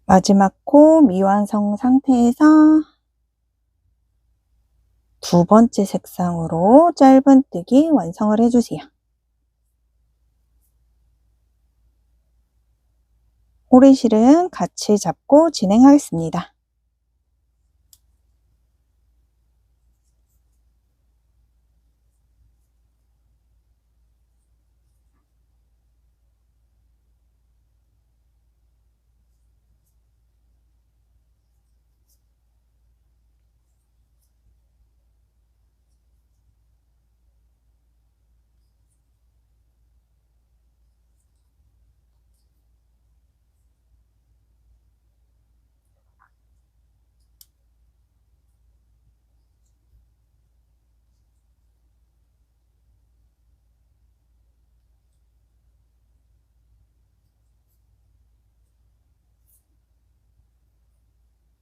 마지막 코 미완성 상태에서 두 번째 색상으로 짧은뜨기 완성을 해주세요. 꼬리실은 같이 잡고 진행하겠습니다.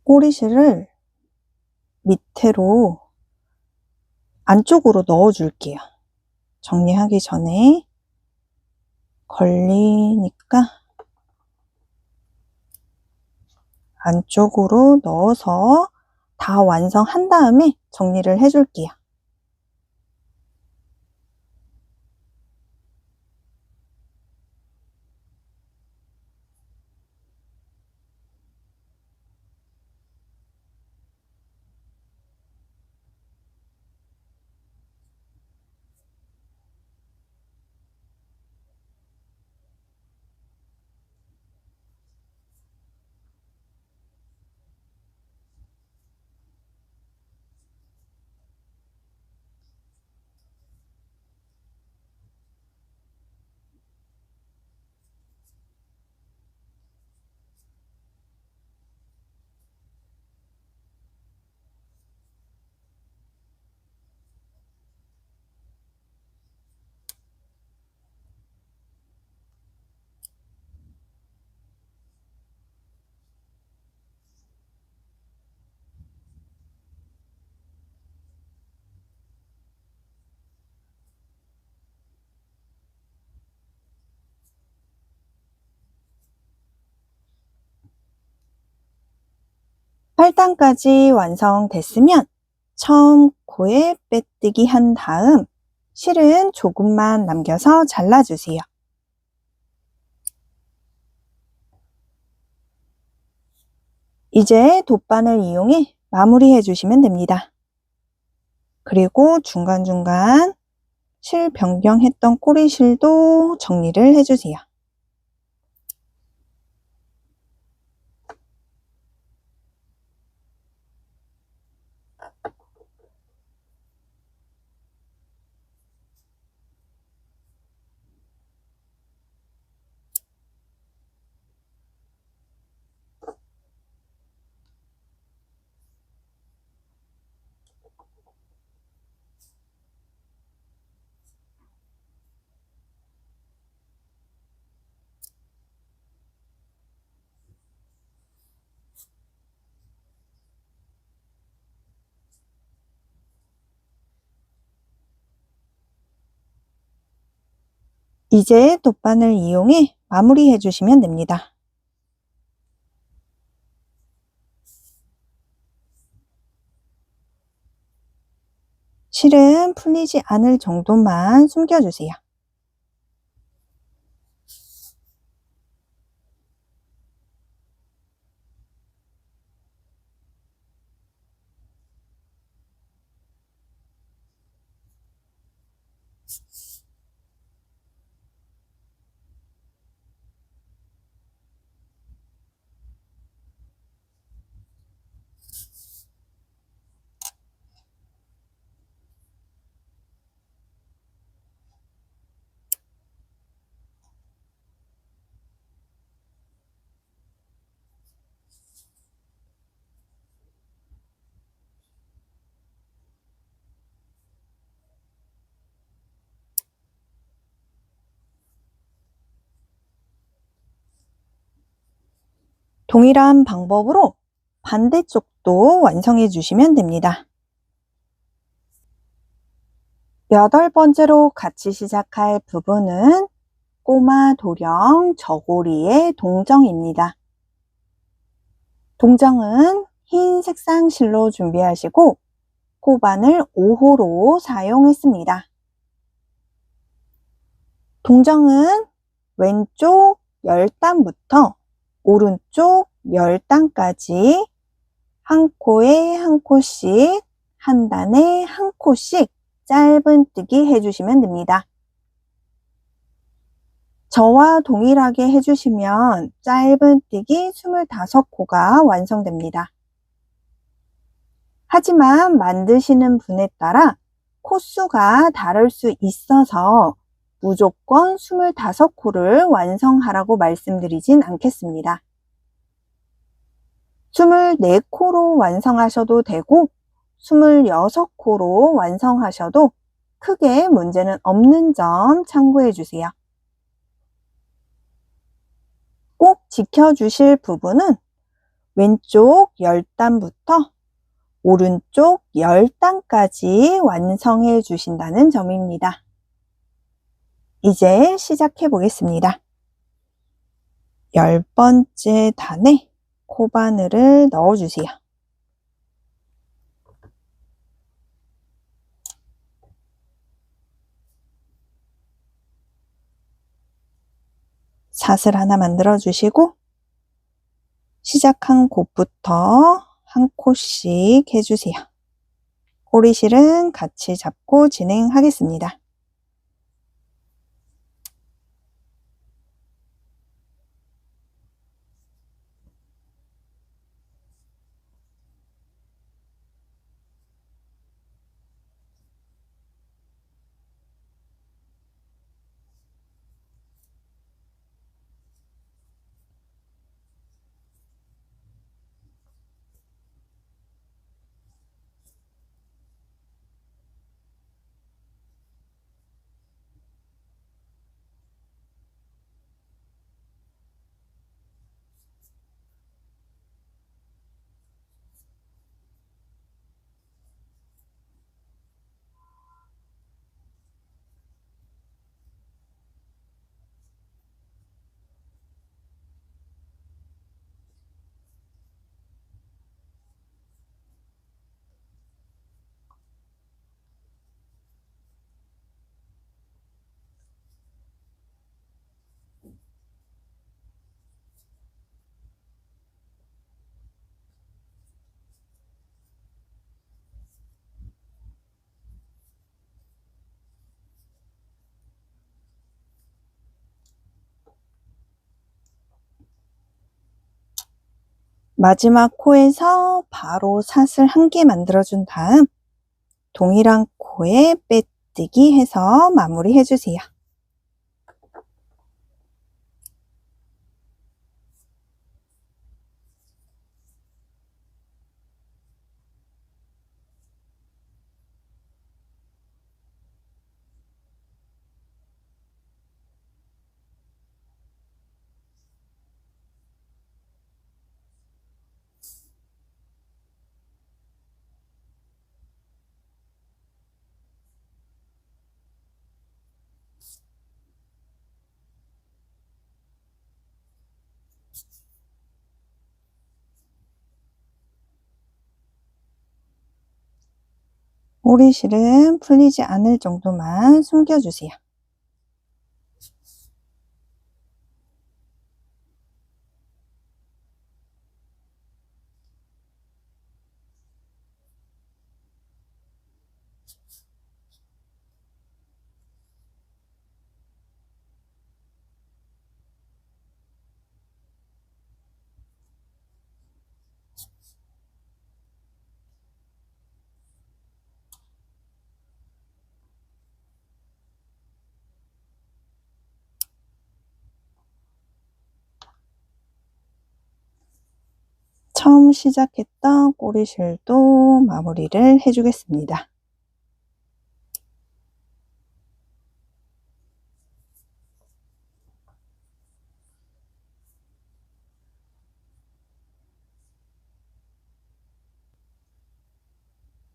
꼬리실을 밑으로 안쪽으로 넣어줄게요. 정리하기 전에 걸리니까 안쪽으로 넣어서 다 완성한 다음에 정리를 해줄게요. 팔단까지 완성됐으면 처음 코에 빼뜨기 한 다음 실은 조금만 남겨서 잘라주세요. 이제 돗바늘 이용해 마무리해 주시면 됩니다. 그리고 중간중간 실 변경했던 꼬리실도 정리를 해주세요. 이제 돗바늘 이용해 마무리해 주시면 됩니다. 실은 풀리지 않을 정도만 숨겨주세요. 동일한 방법으로 반대쪽도 완성해 주시면 됩니다. 8번째로 같이 시작할 부분은 꼬마 도령 저고리의 동정입니다. 동정은 흰 색상 실로 준비하시고 코바늘 5호로 사용했습니다. 동정은 왼쪽 10단부터 오른쪽 10단까지 한 코에 한 코씩, 한 단에 한 코씩 짧은뜨기 해주시면 됩니다. 저와 동일하게 해주시면 짧은뜨기 25코가 완성됩니다. 하지만 만드시는 분에 따라 코수가 다를 수 있어서 무조건 25코를 완성하라고 말씀드리진 않겠습니다. 24코로 완성하셔도 되고 26코로 완성하셔도 크게 문제는 없는 점 참고해 주세요. 꼭 지켜주실 부분은 왼쪽 10단부터 오른쪽 10단까지 완성해 주신다는 점입니다. 이제 시작해 보겠습니다. 10번째 단에 코바늘을 넣어주세요. 사슬 하나 만들어 주시고 시작한 곳부터 한 코씩 해주세요. 꼬리실은 같이 잡고 진행하겠습니다. 마지막 코에서 바로 사슬 1개 만들어준 다음 동일한 코에 빼뜨기 해서 마무리 해주세요. 꼬리실은 풀리지 않을 정도만 숨겨주세요. 처음 시작했던 꼬리실도 마무리를 해주겠습니다.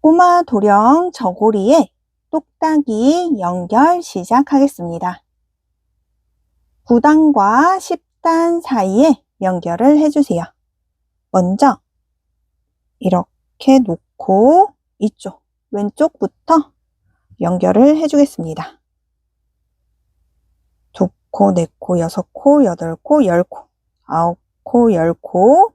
꼬마 도령 저고리에 똑딱이 연결 시작하겠습니다. 9단과 10단 사이에 연결을 해주세요. 먼저 이렇게 놓고 이쪽 왼쪽부터 연결을 해주겠습니다. 2코, 4코, 6코, 8코, 10코, 9코, 10코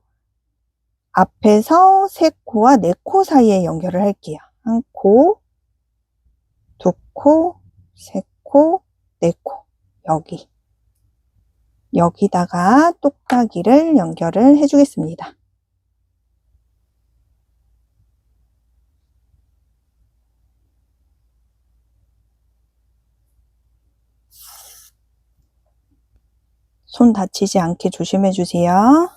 앞에서 3코와 4코 사이에 연결을 할게요. 1코, 2코, 3코, 4코 여기다가 똑딱이를 연결을 해주겠습니다. 손 다치지 않게 조심해 주세요.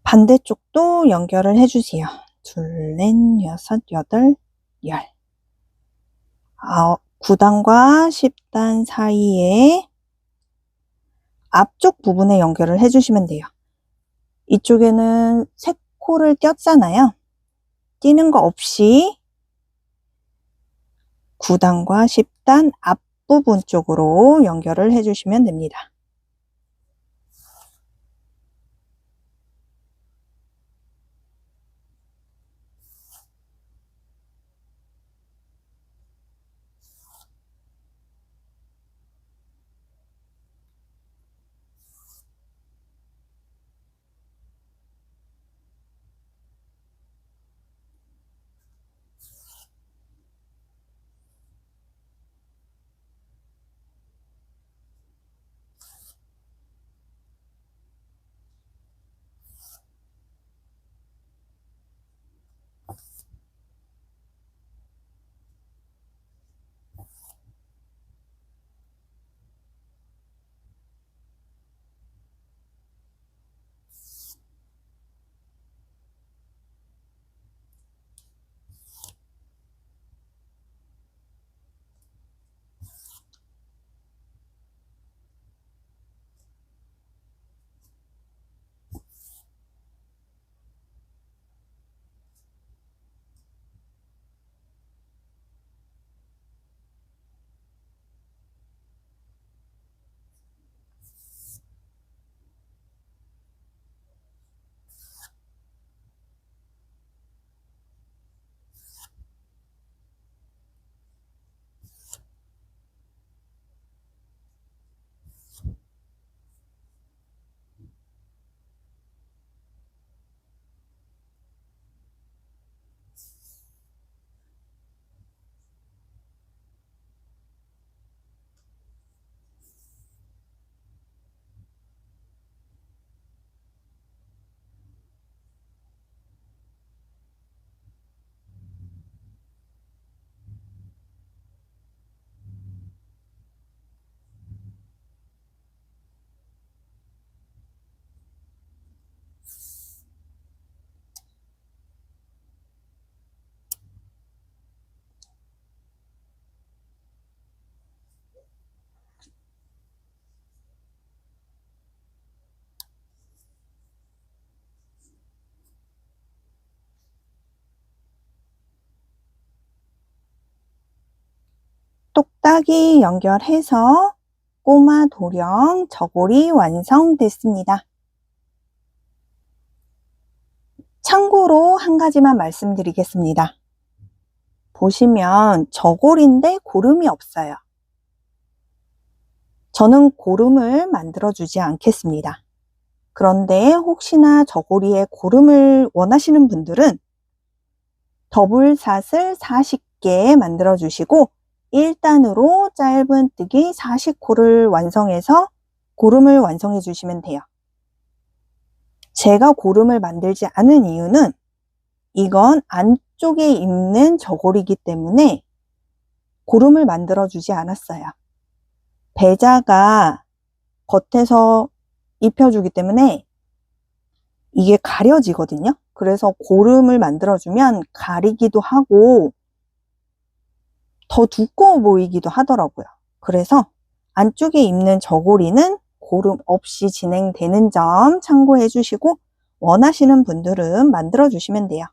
반대쪽도 연결을 해주세요. 둘, 넷, 여섯, 여덟, 열. 9단과 10단 사이에 앞쪽 부분에 연결을 해주시면 돼요. 이쪽에는 3코를 띄었잖아요. 띄는 거 없이 9단과 10단 앞부분 쪽으로 연결을 해주시면 됩니다. 똑딱이 연결해서 꼬마 도령 저고리 완성됐습니다. 참고로 한 가지만 말씀드리겠습니다. 보시면 저고리인데 고름이 없어요. 저는 고름을 만들어주지 않겠습니다. 그런데 혹시나 저고리에 고름을 원하시는 분들은 더블샷을 40개 만들어주시고 1단으로 짧은뜨기 40코를 완성해서 고름을 완성해 주시면 돼요. 제가 고름을 만들지 않은 이유는 이건 안쪽에 입는 저고리이기 때문에 고름을 만들어 주지 않았어요. 배자가 겉에서 입혀주기 때문에 이게 가려지거든요. 그래서 고름을 만들어주면 가리기도 하고 더 두꺼워 보이기도 하더라고요. 그래서 안쪽에 입는 저고리는 고름 없이 진행되는 점 참고해 주시고 원하시는 분들은 만들어 주시면 돼요.